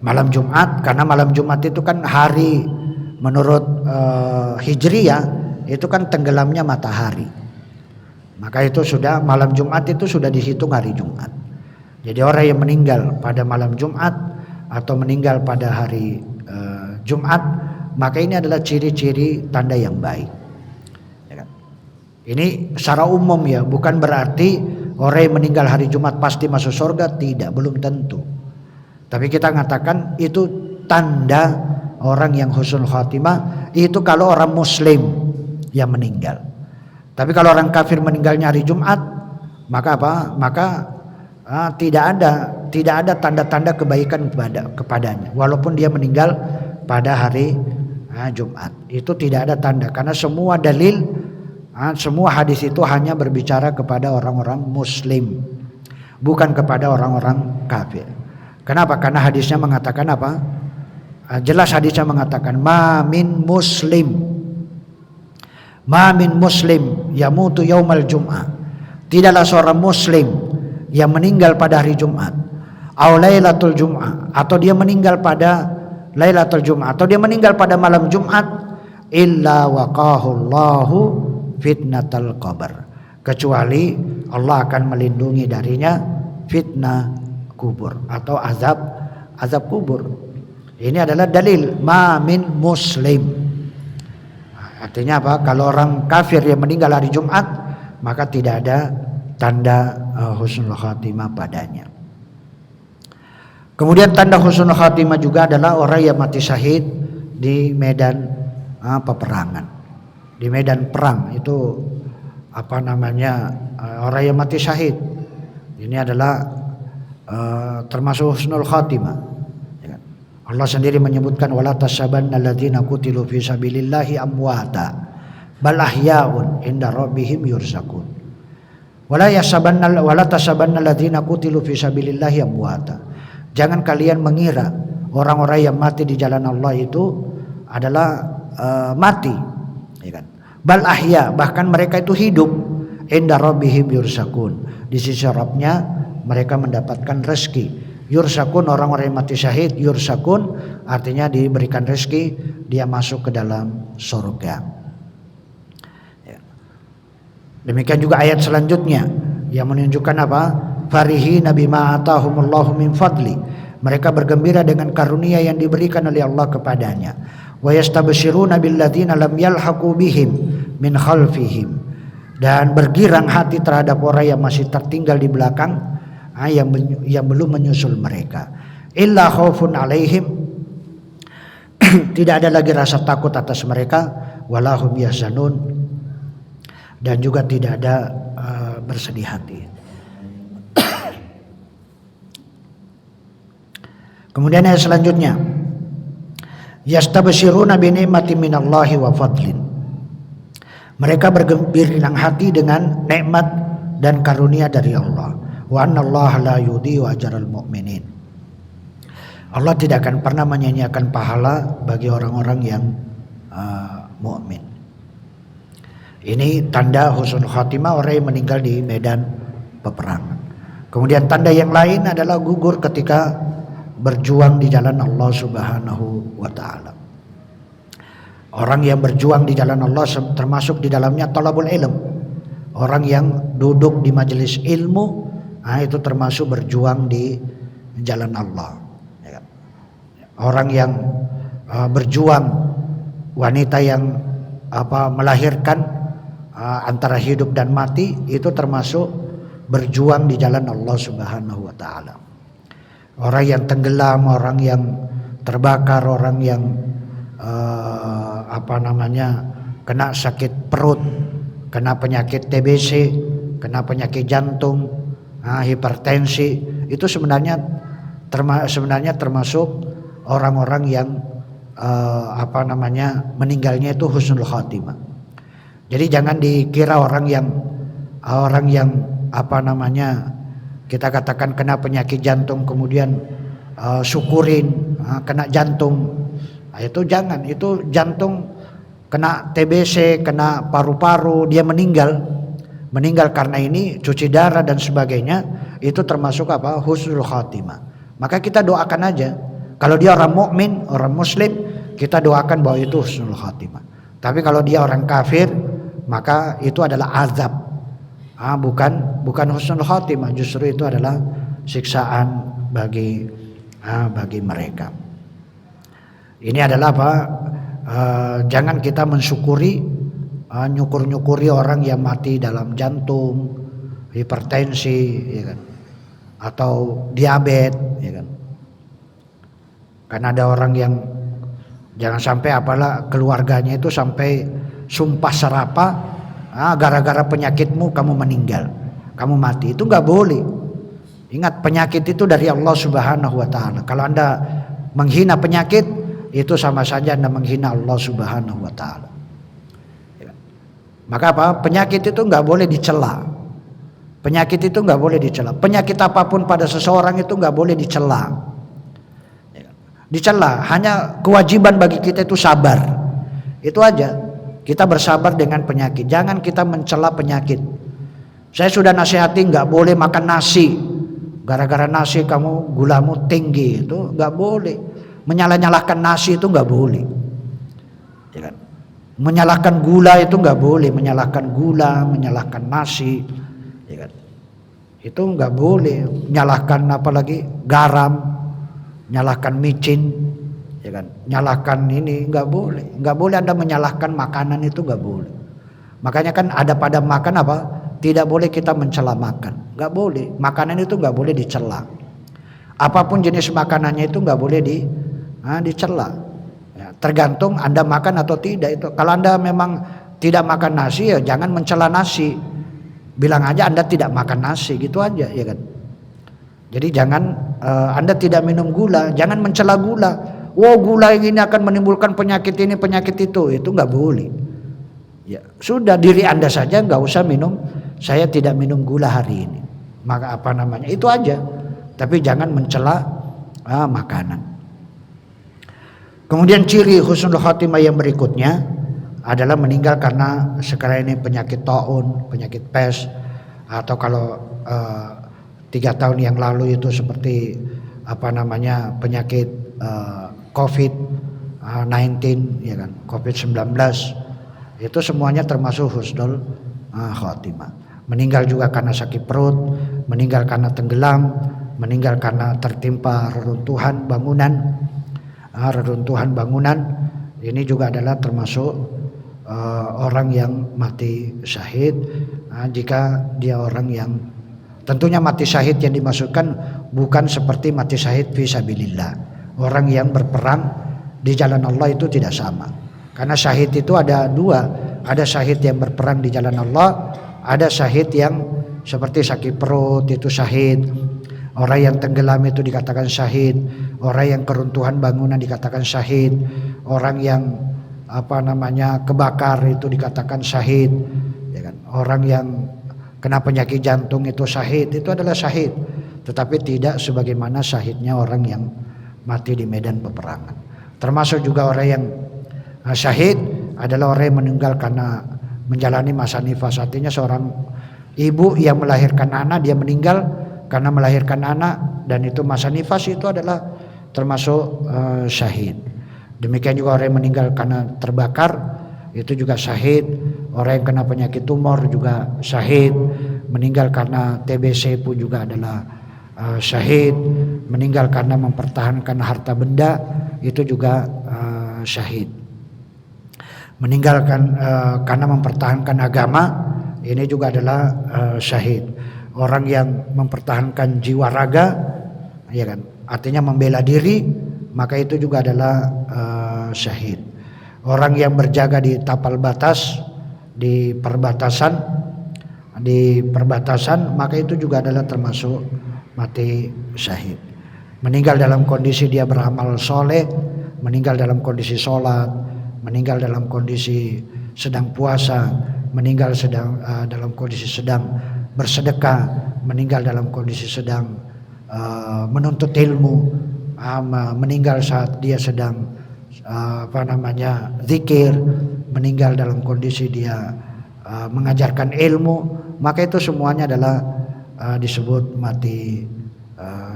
Malam Jumat, karena malam Jumat itu kan hari menurut Hijriyah itu kan tenggelamnya matahari. Maka itu sudah malam Jumat itu sudah dihitung hari Jumat. Jadi orang yang meninggal pada malam Jumat atau meninggal pada hari Jumat, maka ini adalah ciri-ciri tanda yang baik. Ya kan? Ini secara umum ya, bukan berarti orang yang meninggal hari Jumat pasti masuk surga, tidak, belum tentu. Tapi kita mengatakan itu tanda orang yang husnul khatimah itu kalau orang muslim yang meninggal. Tapi kalau orang kafir meninggalnya hari Jumat, maka tidak ada tanda-tanda kebaikan kepadanya walaupun dia meninggal pada hari Jumat. Itu tidak ada tanda, karena semua dalil, semua hadis itu hanya berbicara kepada orang-orang muslim, bukan kepada orang-orang kafir. Kenapa? Karena hadisnya mengatakan apa? Jelas hadisnya mengatakan ma min muslim yamutu yaumal jum'ah. Tidaklah seorang muslim yang meninggal pada hari Jumat, au lailatul jum'ah, atau dia meninggal pada lailatul jum'ah, atau dia meninggal pada malam Jumat, illa waqahullahu fitnatal qabr, kecuali Allah akan melindungi darinya fitnah kubur atau azab kubur. Ini adalah dalil ma min muslim. Artinya apa? Kalau orang kafir yang meninggal hari Jumat, maka tidak ada tanda husnul khatimah padanya. Kemudian tanda husnul khatimah juga adalah orang yang mati syahid di medan peperangan. Di medan perang itu orang yang mati syahid. Ini adalah termasuk husnul khatimah. Allah sendiri menyebutkan wala tasabanna alladzina qutilu fi sabilillahi amwata bal ahya'un inda rabbihim yurzaqun. Wala tasabanna alladzina qutilu fi sabilillahi amwata. Jangan kalian mengira orang-orang yang mati di jalan Allah itu adalah mati, ya kan? Bal ahya, bahkan mereka itu hidup, inda rabbihim yurzaqun. Di sisi Rabbnya mereka mendapatkan rezeki. Yursakun, orang-orang yang mati syahid, yursakun artinya diberikan rezeki, dia masuk ke dalam surga. Ya. Demikian juga ayat selanjutnya yang menunjukkan apa? Farihi nabi ma'atahumullahu min fadli. Mereka bergembira dengan karunia yang diberikan oleh Allah kepadanya. Wa yastabshiruna billadzina lam yalhaqu bihim min khalfihim. Dan bergirang hati terhadap orang yang masih tertinggal di belakang, yang belum menyusul mereka. Illa khaufun alaihim, tidak ada lagi rasa takut atas mereka, walahum yahzanun, dan juga tidak ada bersedih hati. Kemudian ayat selanjutnya, Yastabshiruna bi ni'matin minallahi wa fadlin. Mereka bergembira hati dengan nikmat dan karunia dari Allah. Wa annallaha la yudhi'u ajral mu'minin. Allah tidak akan pernah menyia-nyiakan pahala bagi orang-orang yang mukmin. Ini tanda husnul khatimah orang yang meninggal di medan peperangan. Kemudian tanda yang lain adalah gugur ketika berjuang di jalan Allah Subhanahu wa taala. Orang yang berjuang di jalan Allah termasuk di dalamnya talabul ilm. Orang yang duduk di majelis ilmu, itu termasuk berjuang di jalan Allah. Orang yang berjuang, wanita yang melahirkan antara hidup dan mati, itu termasuk berjuang di jalan Allah Subhanahu wa taala. Orang yang tenggelam, orang yang terbakar, orang yang kena sakit perut, kena penyakit TBC, kena penyakit jantung, hipertensi, itu sebenarnya termasuk orang-orang yang meninggalnya itu husnul khatimah. Jadi jangan dikira orang yang kita katakan kena penyakit jantung kemudian syukurin kena jantung, itu jangan. Itu jantung kena TBC, kena paru-paru, dia meninggal karena ini cuci darah dan sebagainya, itu termasuk husnul khatimah. Maka kita doakan aja. Kalau dia orang mukmin, orang muslim, kita doakan bahwa itu husnul khatimah. Tapi kalau dia orang kafir, maka itu adalah azab. Bukan husnul khatimah, justru itu adalah siksaan bagi mereka. Ini adalah jangan kita mensyukuri, nyukuri orang yang mati dalam jantung, hipertensi, ya kan, atau diabetes, ya kan. Karena ada orang yang jangan sampai keluarganya itu sampai sumpah serapah, gara-gara penyakitmu kamu meninggal, kamu mati. Itu nggak boleh. Ingat, penyakit itu dari Allah Subhanahu wa taala. Kalau Anda menghina penyakit, itu sama saja Anda menghina Allah Subhanahu wa taala. Maka penyakit itu nggak boleh dicela. Penyakit itu nggak boleh dicela. Penyakit apapun pada seseorang itu nggak boleh dicela. Dicela, hanya kewajiban bagi kita itu sabar. Itu aja. Kita bersabar dengan penyakit. Jangan kita mencela penyakit. Saya sudah nasihati nggak boleh makan nasi. Gara-gara nasi kamu gulamu tinggi, itu nggak boleh. Menyalah-nyalahkan nasi itu nggak boleh. Ya kan? Menyalahkan gula itu nggak boleh. Menyalahkan gula, menyalahkan nasi, ya kan? Itu nggak boleh. Menyalahkan apalagi garam, nyalahkan micin, ya kan? Nyalahkan ini nggak boleh. Nggak boleh Anda menyalahkan makanan, itu nggak boleh. Makanya kan ada pada makan tidak boleh kita mencela makan, nggak boleh. Makanan itu nggak boleh dicela. Apapun jenis makanannya itu nggak boleh dicela. Ya, tergantung Anda makan atau tidak. Itu kalau Anda memang tidak makan nasi, ya jangan mencela nasi. Bilang aja Anda tidak makan nasi, gitu aja, ya kan. Jadi jangan Anda tidak minum gula, jangan mencela gula. Wow, gula ini akan menimbulkan penyakit ini, penyakit itu nggak boleh. Ya sudah, diri Anda saja nggak usah minum. Saya tidak minum gula hari ini. Maka itu aja. Tapi jangan mencela makanan. Kemudian ciri husnul khatimah yang berikutnya adalah meninggal karena sekarang ini penyakit taun, penyakit pes, atau kalau 3 tahun yang lalu itu seperti penyakit COVID-19, ya kan, COVID-19, itu semuanya termasuk husnul khatimah. Meninggal juga karena sakit perut, meninggal karena tenggelam, meninggal karena tertimpa reruntuhan bangunan. Ini juga adalah termasuk orang yang mati syahid. Jika dia orang yang tentunya mati syahid yang dimaksudkan bukan seperti mati syahid fisabilillah. Orang yang berperang di jalan Allah itu tidak sama. Karena syahid itu ada 2. Ada syahid yang berperang di jalan Allah, ada syahid yang seperti sakit perut itu syahid. Orang yang tenggelam itu dikatakan syahid, orang yang keruntuhan bangunan dikatakan syahid, orang yang kebakar itu dikatakan syahid, ya kan? Orang yang kena penyakit jantung itu syahid, itu adalah syahid, tetapi tidak sebagaimana syahidnya orang yang mati di medan peperangan. Termasuk juga orang yang syahid adalah orang yang meninggal karena menjalani masa nifas. Artinya seorang ibu yang melahirkan anak, dia meninggal karena melahirkan anak dan itu masa nifas, itu adalah termasuk syahid. Demikian juga orang yang meninggal karena terbakar, itu juga syahid. Orang yang kena penyakit tumor juga syahid. Meninggal karena TBC pun juga adalah syahid. Meninggal karena mempertahankan harta benda, itu juga syahid. Meninggalkan karena mempertahankan agama, ini juga adalah syahid. Orang yang mempertahankan jiwa raga, ya kan, artinya membela diri, maka itu juga adalah syahid. Orang yang berjaga di tapal batas, di perbatasan, maka itu juga adalah termasuk mati syahid. Meninggal dalam kondisi dia beramal soleh, meninggal dalam kondisi sholat, meninggal dalam kondisi sedang puasa, meninggal dalam kondisi sedang bersedekah, meninggal dalam kondisi sedang menuntut ilmu, meninggal saat dia sedang zikir, meninggal dalam kondisi dia mengajarkan ilmu, maka itu semuanya adalah disebut mati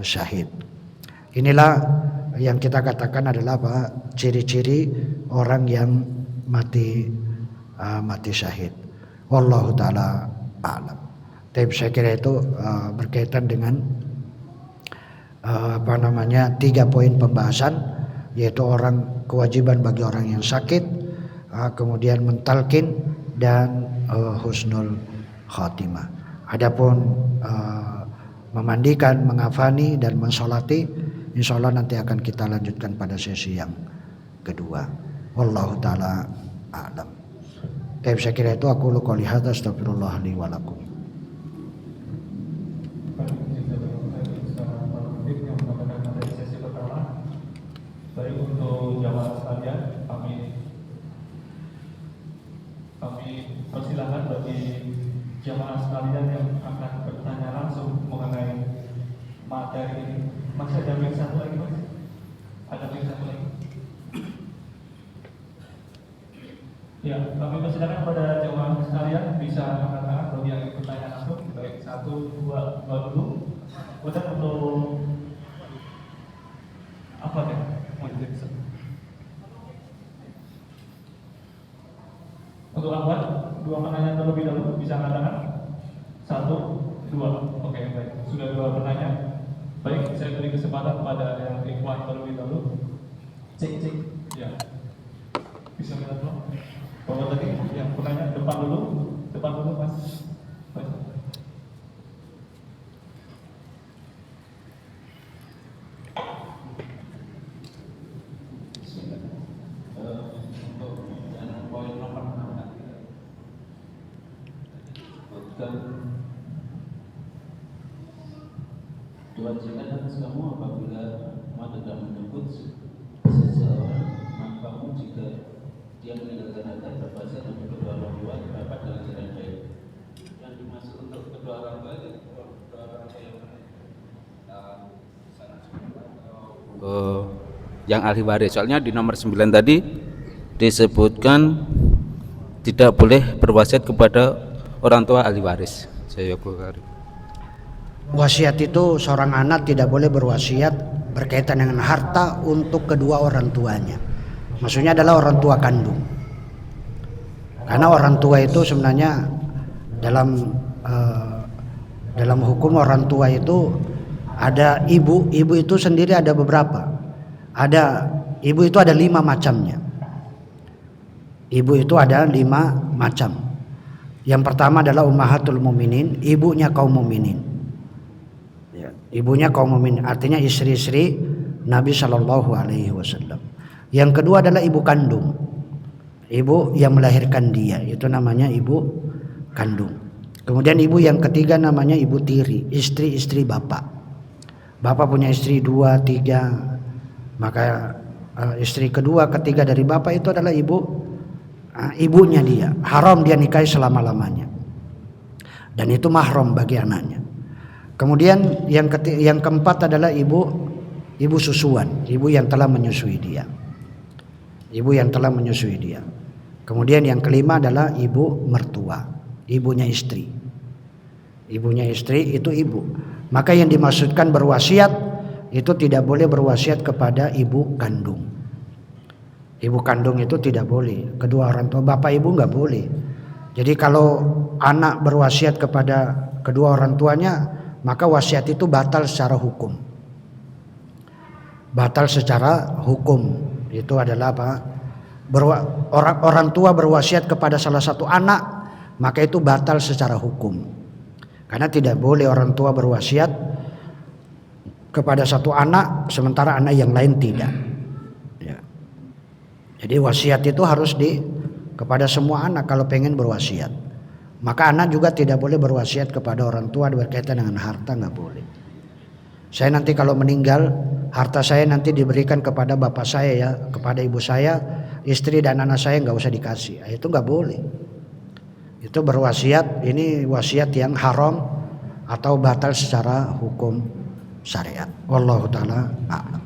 syahid. Inilah yang kita katakan adalah ciri-ciri orang yang mati syahid. Wallahu taala a'lam. Tapi saya kira itu berkaitan dengan 3 poin pembahasan, yaitu kewajiban bagi orang yang sakit, kemudian mentalkin, dan husnul khatimah. Adapun memandikan, mengafani, dan mensolati, insyaallah nanti akan kita lanjutkan pada sesi yang kedua. Wallahu taala a'lam. Tapi saya kira itu aku qouli hadza, astagfirullah li wa lakum. Baik, untuk jamaah sekalian, kami persilahkan bagi jamaah sekalian yang akan bertanya langsung mengenai materi ini. Masih ada mic satu lagi, Mas? Ada mic satu lagi? Ya, kami persilahkan pada jamaah sekalian bisa angkat tangan bagi yang ingin bertanya langsung. Baik, 1, 2 dulu. Kemudian untuk apa nih? Untuk Ahmad, 2 pertanyaan terlebih dahulu, bisa angkat tangan? 1, 2, oke, baik. Sudah 2 pertanyaan. Baik, saya beri kesempatan pada yang ikhwan terlebih dahulu. Cek, ya. Bisa kita tolong? Bawa tadi, yang pertanyaan depan dulu, Mas. Baik. Kewajiban atas kamu apabila mata dan menyebut seseorang, maka kamu jika dia meninggalkan adat berbasis untuk kedua orang tua dapat dengan jalan baik. Yang dimaksud untuk kedua orang tua itu kedua orang tua yang yang ahli waris. Soalnya di nomor 9 tadi disebutkan tidak boleh berwasiat kepada orang tua ahli waris. Saya Wasiat itu seorang anak tidak boleh berwasiat berkaitan dengan harta untuk kedua orang tuanya. Maksudnya adalah orang tua kandung. Karena orang tua itu sebenarnya dalam hukum orang tua itu ada ibu itu sendiri ada beberapa. Ada ibu itu ada 5 macamnya. Ibu itu ada 5 macam. Yang pertama adalah ummahatul mukminin, ibunya kaum mukminin. Ya, ibunya kaum mukminin artinya istri-istri Nabi Shallallahu Alaihi Wasallam. Yang kedua adalah ibu kandung, ibu yang melahirkan dia, itu namanya ibu kandung. Kemudian ibu yang ketiga namanya ibu tiri, istri-istri bapak. Bapak punya istri 2, 3, maka istri kedua, ketiga dari bapak itu adalah ibunya dia. Haram dia nikahi selama-lamanya. Dan itu mahram bagi anaknya. Kemudian yang keempat adalah ibu susuan, ibu yang telah menyusui dia. Ibu yang telah menyusui dia. Kemudian yang kelima adalah ibu mertua, ibunya istri. Ibunya istri itu ibu. Maka yang dimaksudkan berwasiat itu tidak boleh berwasiat kepada ibu kandung. Ibu kandung itu tidak boleh. Kedua orang tua, bapak ibu nggak boleh. Jadi kalau anak berwasiat kepada kedua orang tuanya, maka wasiat itu batal secara hukum. Batal secara hukum itu adalah apa? Orang tua berwasiat kepada salah satu anak, maka itu batal secara hukum. Karena tidak boleh orang tua berwasiat kepada satu anak sementara anak yang lain tidak. Ya. Jadi wasiat itu harus kepada semua anak kalau pengen berwasiat. Maka anak juga tidak boleh berwasiat kepada orang tua berkaitan dengan harta, nggak boleh. Saya nanti kalau meninggal, harta saya nanti diberikan kepada bapak saya ya, kepada ibu saya, istri dan anak saya nggak usah dikasih. Itu nggak boleh. Itu berwasiat, ini wasiat yang haram atau batal secara hukum syariat. Wallahu taala a'lam.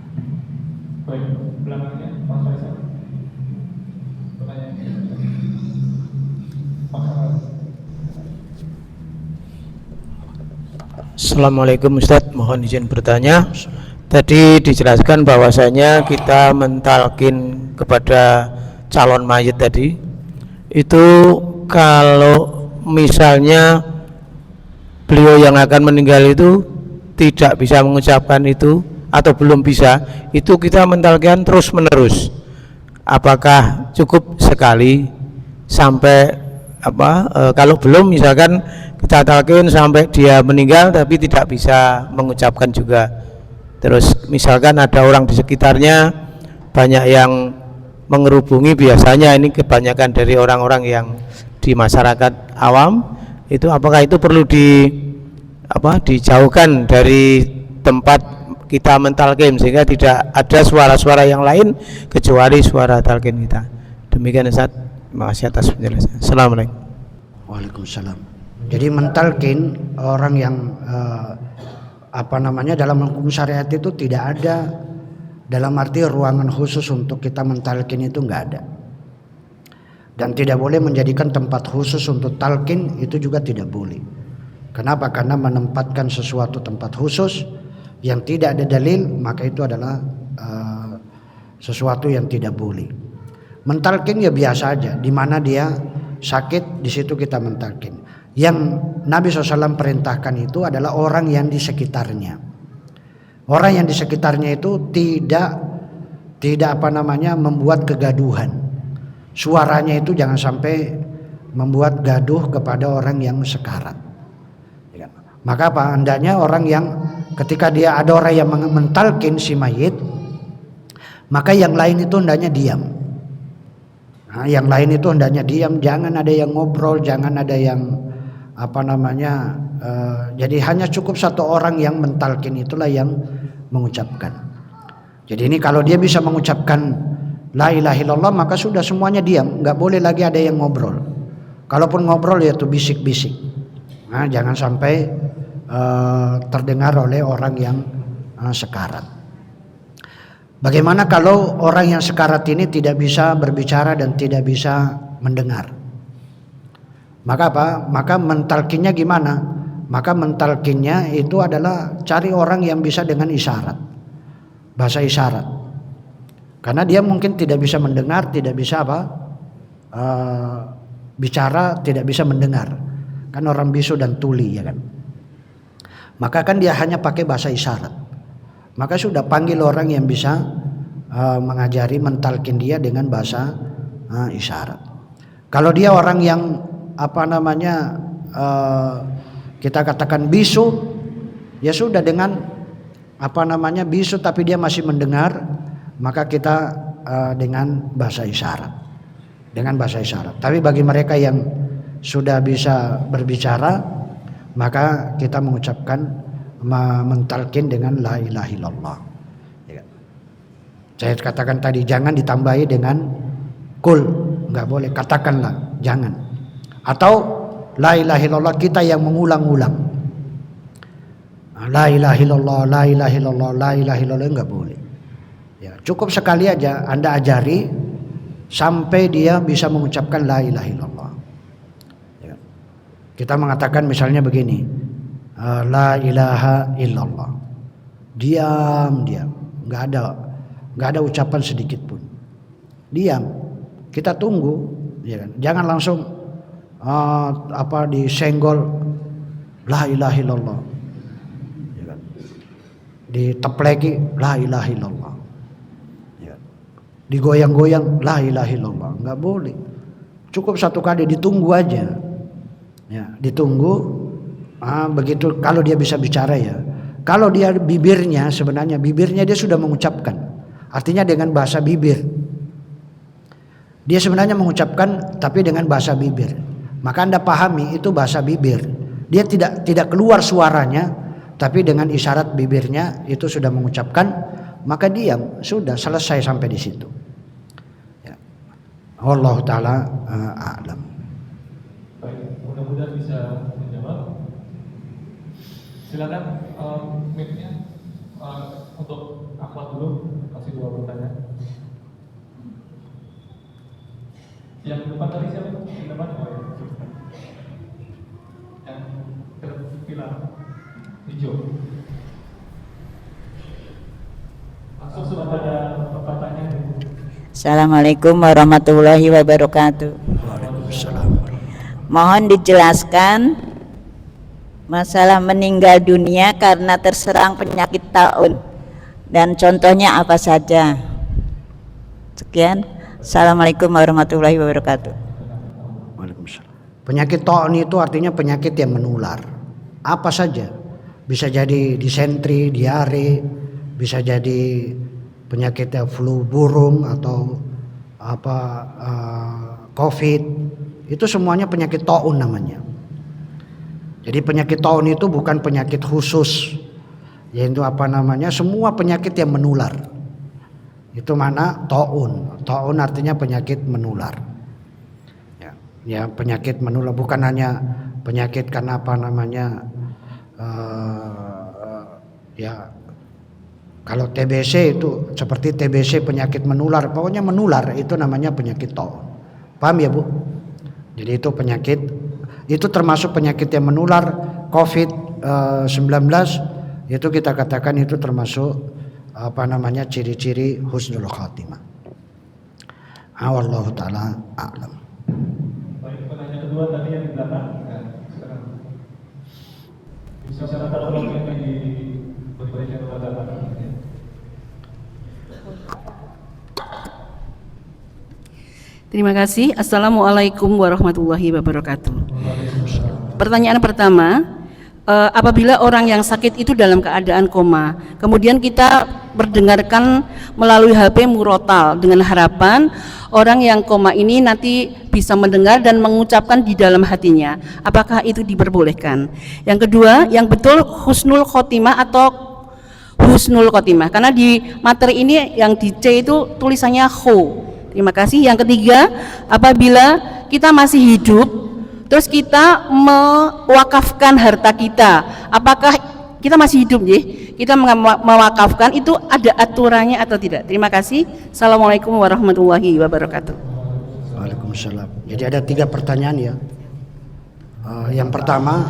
Baik, belakangnya Pak Faisal. Pertanyaannya. Pak Faisal. Assalamualaikum Ustadz, mohon izin bertanya. Tadi dijelaskan bahwasanya kita mentalkin kepada calon mayit tadi. Itu kalau misalnya beliau yang akan meninggal itu tidak bisa mengucapkan itu atau belum bisa, itu kita mentalkan terus menerus. Apakah cukup sekali sampai kalau belum misalkan kita talkin sampai dia meninggal tapi tidak bisa mengucapkan juga. Terus misalkan ada orang di sekitarnya banyak yang mengerubungi, biasanya ini kebanyakan dari orang-orang yang di masyarakat awam, itu apakah itu perlu dijauhkan dari tempat kita mentalkin sehingga tidak ada suara-suara yang lain kecuali suara talqin kita. Demikian Ustaz, terima kasih atas penjelasan. Assalamualaikum. Waalaikumsalam. Jadi mentalkin orang yang dalam hukum syariat itu tidak ada, dalam arti ruangan khusus untuk kita mentalkin itu nggak ada. Dan tidak boleh menjadikan tempat khusus untuk talqin, itu juga tidak boleh. Kenapa? Karena menempatkan sesuatu tempat khusus yang tidak ada dalil, maka itu adalah sesuatu yang tidak boleh. Mentalqin ya biasa aja, di mana dia sakit di situ kita mentalqin. Yang Nabi SAW perintahkan itu adalah orang yang di sekitarnya. Orang yang di sekitarnya itu tidak membuat kegaduhan. Suaranya itu jangan sampai membuat gaduh kepada orang yang sekarat. Maka hendaknya orang yang ketika dia ada orang yang mentalkin si mayit, maka yang lain itu hendaknya diam. Yang lain itu hendaknya diam, jangan ada yang ngobrol, jangan ada yang jadi hanya cukup satu orang yang mentalkin, itulah yang mengucapkan. Jadi ini kalau dia bisa mengucapkan la ilaha illallah, maka sudah semuanya diam, nggak boleh lagi ada yang ngobrol. Kalaupun ngobrol ya itu bisik-bisik. Jangan sampai terdengar oleh orang yang sekarat. Bagaimana kalau orang yang sekarat ini tidak bisa berbicara dan tidak bisa mendengar? Maka apa? Maka mentalkinnya gimana? Maka mentalkinnya itu adalah cari orang yang bisa dengan isyarat, bahasa isyarat. Karena dia mungkin tidak bisa mendengar, tidak bisa bicara, tidak bisa mendengar. Kan orang bisu dan tuli ya kan. Maka kan dia hanya pakai bahasa isyarat. Maka sudah panggil orang yang bisa mengajari mentalkin dia dengan bahasa isyarat. Kalau dia orang yang kita katakan bisu, ya sudah dengan bisu tapi dia masih mendengar, maka kita dengan bahasa isyarat. Dengan bahasa isyarat. Tapi bagi mereka yang sudah bisa berbicara, maka kita mengucapkan mentalkin dengan la ilaha illallah. Ya. Saya katakan tadi jangan ditambahi dengan kul, nggak boleh, katakanlah, jangan. Atau la ilaha illallah kita yang mengulang-ulang. La ilaha illallah, la ilaha illallah, la ilaha illallah, nggak boleh. Ya, cukup sekali aja Anda ajari sampai dia bisa mengucapkan la ilaha illallah. Ya. Kita mengatakan misalnya begini, la ilaha illallah. Diam, nggak ada ucapan sedikit pun. Diam. Kita tunggu, ya kan? Jangan langsung disenggol la ilaha illallah. Ya kan? Ditepleki la ilaha illallah. Ya. Digoyang-goyang la ilaha illallah. Enggak boleh. Cukup satu kali, ditunggu aja. Ya, ditunggu. Begitu kalau dia bisa bicara ya. Kalau dia sebenarnya bibirnya dia sudah mengucapkan. Artinya dengan bahasa bibir. Dia sebenarnya mengucapkan tapi dengan bahasa bibir. Maka Anda pahami itu bahasa bibir. Dia tidak keluar suaranya, tapi dengan isyarat bibirnya itu sudah mengucapkan, maka diam, sudah selesai sampai di situ. Ya. Wallahu taala a'lam. Baik, mudah-mudahan bisa menjawab. Silakan mic-nya untuk akhwat dulu, kasih 2 pertanyaan. Yang depan tadi siapa? Yang depan yang terpilar hijau. Langsung sudah ada pertanyaan. Assalamualaikum warahmatullahi wabarakatuh. Waalaikumsalam. Mohon dijelaskan masalah meninggal dunia karena terserang penyakit taun dan contohnya apa saja. Sekian. Assalamualaikum warahmatullahi wabarakatuh. Waalaikumsalam. Penyakit taun itu artinya penyakit yang menular. Apa saja. Bisa jadi disentri, diare, bisa jadi penyakit flu burung atau COVID. Itu semuanya penyakit taun namanya. Jadi penyakit taun itu bukan penyakit khusus, yaitu semua penyakit yang menular. Itu mana taun. Taun artinya penyakit menular. Ya, penyakit menular bukan hanya penyakit karena kalau TBC itu seperti TBC penyakit menular, pokoknya menular itu namanya penyakit taun. Paham ya Bu? Jadi itu penyakit, itu termasuk penyakit yang menular. COVID-19 itu kita katakan itu termasuk ciri-ciri husnul khatimah. Wallahu taala a'lam. Baik, pertanyaan kedua tadi yang di belakang. Sekarang bisa tolong yang diberikan kepada Bapak. Terima kasih. Assalamualaikum warahmatullahi wabarakatuh. Pertanyaan pertama, apabila orang yang sakit itu dalam keadaan koma, kemudian kita mendengarkan melalui HP murotal dengan harapan orang yang koma ini nanti bisa mendengar dan mengucapkan di dalam hatinya, apakah itu diperbolehkan? Yang kedua, yang betul husnul khotimah atau husnul khotimah, karena di materi ini yang di C itu tulisannya kho. Terima kasih. Yang ketiga, apabila kita masih hidup terus kita mewakafkan harta kita, apakah kita masih hidup ya? Kita mewakafkan itu ada aturannya atau tidak? Terima kasih. Assalamualaikum warahmatullahi wabarakatuh. Waalaikumsalam. Jadi ada 3 pertanyaan ya. Yang pertama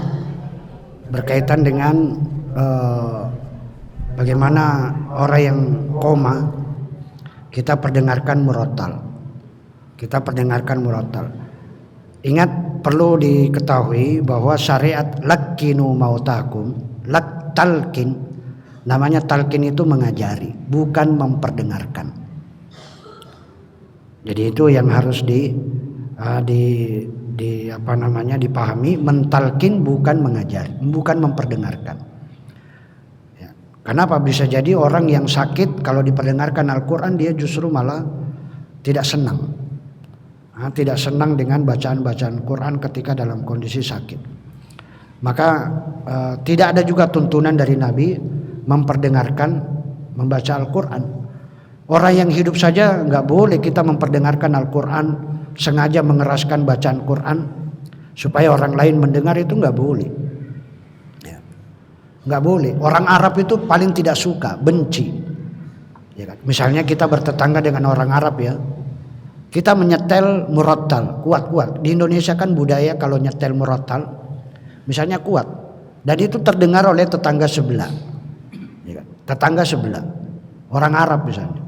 berkaitan dengan bagaimana orang yang koma kita perdengarkan murotal. Ingat, perlu diketahui bahwa syariat lakkinu mautakum, talqin, namanya talqin itu mengajari, bukan memperdengarkan. Jadi itu yang harus dipahami. Mentalkin bukan mengajari, bukan memperdengarkan. Ya. Kenapa? Bisa jadi orang yang sakit kalau diperdengarkan Al-Quran dia justru malah tidak senang. Tidak senang dengan bacaan-bacaan Quran ketika dalam kondisi sakit. Maka tidak ada juga tuntunan dari Nabi memperdengarkan membaca Al-Quran. Orang yang hidup saja nggak boleh kita memperdengarkan Al-Quran, sengaja mengeraskan bacaan Quran supaya orang lain mendengar, itu nggak boleh. Ya. Nggak boleh. Orang Arab itu paling tidak suka, benci. Ya kan? Misalnya kita bertetangga dengan orang Arab ya, kita menyetel murattal kuat-kuat. Di Indonesia kan budaya kalau nyetel murattal, misalnya kuat, dan itu terdengar oleh tetangga sebelah. Ya kan? Tetangga sebelah, orang Arab misalnya.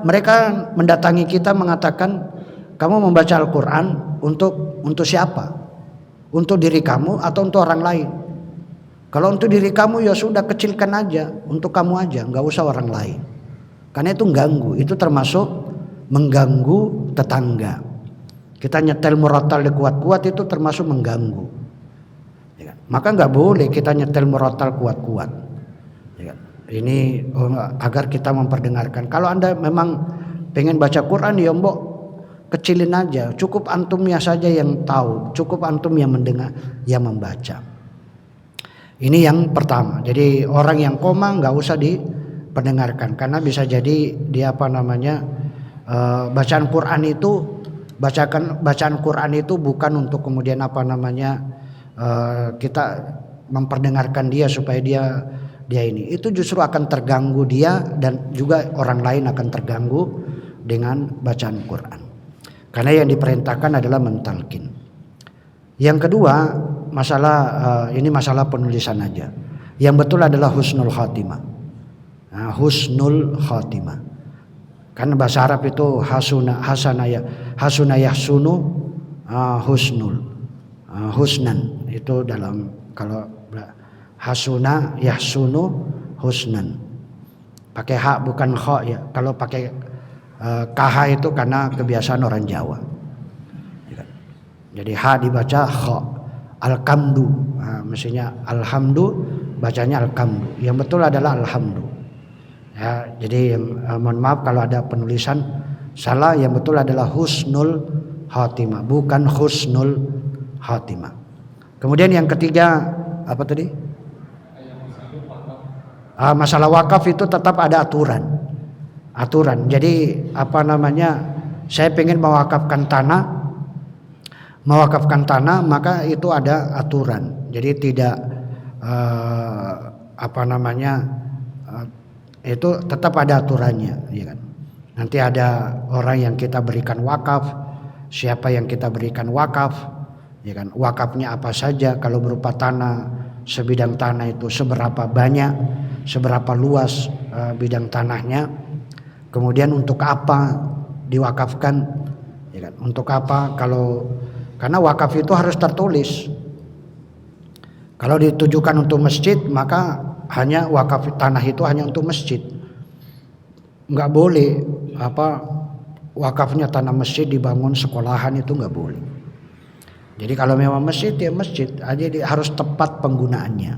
Mereka mendatangi kita mengatakan, kamu membaca Al-Quran untuk siapa? Untuk diri kamu atau untuk orang lain? Kalau untuk diri kamu ya sudah, kecilkan aja, untuk kamu aja, nggak usah orang lain. Karena itu ganggu, itu termasuk mengganggu tetangga. Kita nyetel murattal kuat-kuat itu termasuk mengganggu. Ya, maka nggak boleh kita nyetel murattal kuat-kuat. Ini agar kita memperdengarkan. Kalau Anda memang pengen baca Quran, ya mbok kecilin aja. Cukup antumnya saja yang tahu, cukup antum yang mendengar, yang membaca. Ini yang pertama. Jadi orang yang koma nggak usah diperdengarkan, karena bisa jadi dia bacaan Quran itu bacaan Quran itu bukan untuk kemudian kita memperdengarkan dia supaya dia ini, itu justru akan terganggu dia dan juga orang lain akan terganggu dengan bacaan Quran. Karena yang diperintahkan adalah mentalkin. Yang kedua, ini masalah penulisan aja. Yang betul adalah husnul khatimah. Nah, husnul khatimah. Kan bahasa Arab itu hasuna yahsunu, husnan. Itu dalam kalau hasuna yahsunu husnan, pakai hak bukan kha ya. Kalau pakai kh itu karena kebiasaan orang Jawa. Jadi ha dibaca kha. Alkamdu, mestinya alhamdu, bacanya alkamdu. Yang betul adalah alhamdu. Ya, jadi mohon maaf kalau ada penulisan salah. Yang betul adalah husnul khatimah, bukan husnul khatimah. Kemudian yang ketiga apa tadi? Masalah wakaf itu tetap ada aturan. Jadi saya pengen mewakafkan tanah, maka itu ada aturan. Jadi tidak itu tetap ada aturannya, ya kan? Nanti ada orang yang kita berikan wakaf, siapa yang kita berikan wakaf, ya kan? Wakafnya apa saja, kalau berupa tanah, sebidang tanah itu seberapa banyak, seberapa luas bidang tanahnya, kemudian untuk apa diwakafkan, ya kan? Untuk apa? Karena wakaf itu harus tertulis. Kalau ditujukan untuk masjid, maka hanya wakaf tanah itu hanya untuk masjid. Nggak boleh wakafnya tanah masjid dibangun sekolahan, itu nggak boleh. Jadi kalau memang masjid ya masjid aja, harus tepat penggunaannya.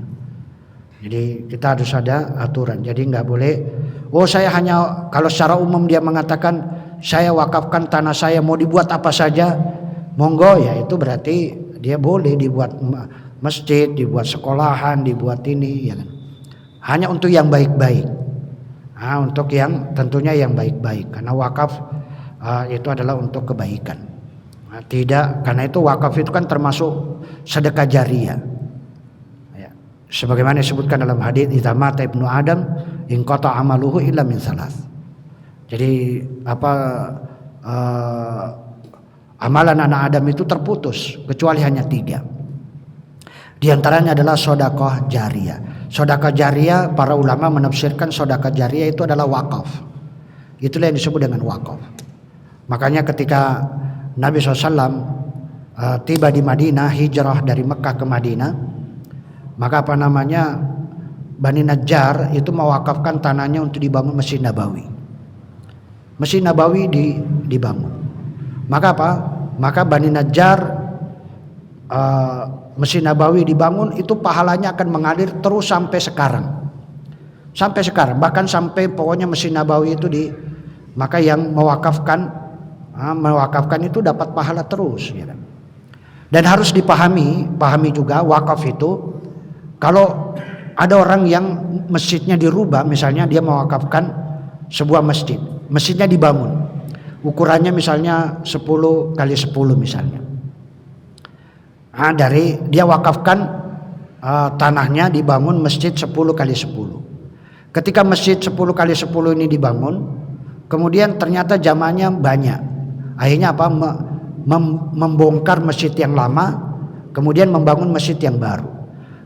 Jadi kita harus ada aturan. Jadi nggak boleh, saya hanya, kalau secara umum dia mengatakan saya wakafkan tanah saya mau dibuat apa saja, monggo, ya itu berarti dia boleh dibuat masjid, dibuat sekolahan, dibuat ini, ya kan. Hanya untuk yang baik-baik. Untuk yang tentunya yang baik-baik, karena wakaf itu adalah untuk kebaikan. Tidak, karena itu wakaf itu kan termasuk sedekah jariyah. Sebagaimana disebutkan dalam hadis, idza mata ibnu Adam inqata amaluhu illa min salas. Jadi amalan anak Adam itu terputus kecuali hanya 3. Di antaranya adalah sedekah jariyah. Sedekah jariyah, para ulama menafsirkan sedekah jariyah itu adalah wakaf. Itulah yang disebut dengan wakaf. Makanya ketika Nabi SAW tiba di Madinah, hijrah dari Mekah ke Madinah, maka Bani Najjar itu mewakafkan tanahnya untuk dibangun Masjid Nabawi. Masjid Nabawi dibangun. Maka Bani Najjar, Masjid Nabawi dibangun, itu pahalanya akan mengalir terus sampai sekarang. Bahkan sampai pokoknya Masjid Nabawi itu maka yang mewakafkan itu dapat pahala terus, ya kan? Dan harus pahami juga wakaf itu, kalau ada orang yang masjidnya dirubah, misalnya dia mewakafkan sebuah masjid, masjidnya dibangun, ukurannya misalnya 10 kali 10 misalnya. Nah, dia wakafkan tanahnya, dibangun masjid 10 kali 10. Ketika masjid 10 kali 10 ini dibangun, kemudian ternyata jamaahnya banyak. Akhirnya apa? Membongkar masjid yang lama, kemudian membangun masjid yang baru.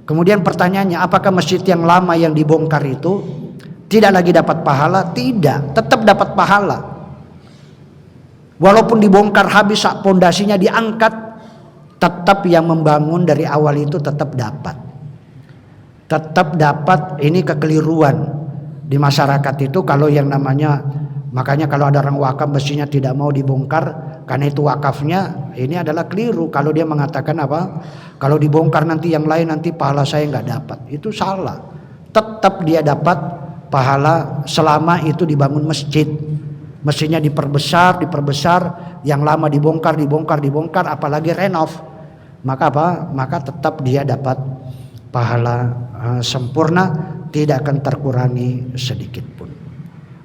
Kemudian pertanyaannya, apakah masjid yang lama yang dibongkar itu tidak lagi dapat pahala? Tidak, tetap dapat pahala. Walaupun dibongkar habis, pondasinya diangkat, tetap yang membangun dari awal itu tetap dapat. Tetap dapat. Ini kekeliruan di masyarakat itu kalau yang namanya, makanya kalau ada orang wakaf mestinya tidak mau dibongkar karena itu wakafnya, ini adalah keliru. Kalau dia mengatakan apa? Kalau dibongkar nanti yang lain, nanti pahala saya nggak dapat. Itu salah. Tetap dia dapat pahala selama itu dibangun masjid. Mestinya diperbesar, yang lama dibongkar, apalagi renov. Maka apa? Maka tetap dia dapat pahala sempurna, tidak akan terkurangi sedikit pun.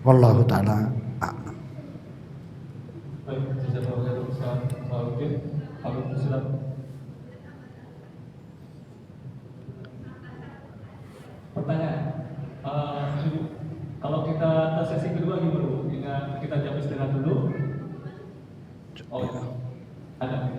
Wallahu taala a'lam. Baik, jazakallahu khairan. Pertanyaan, kalau kita ke sesi kedua gimana? Kita jawab istirahat dulu. Oh ya, ada.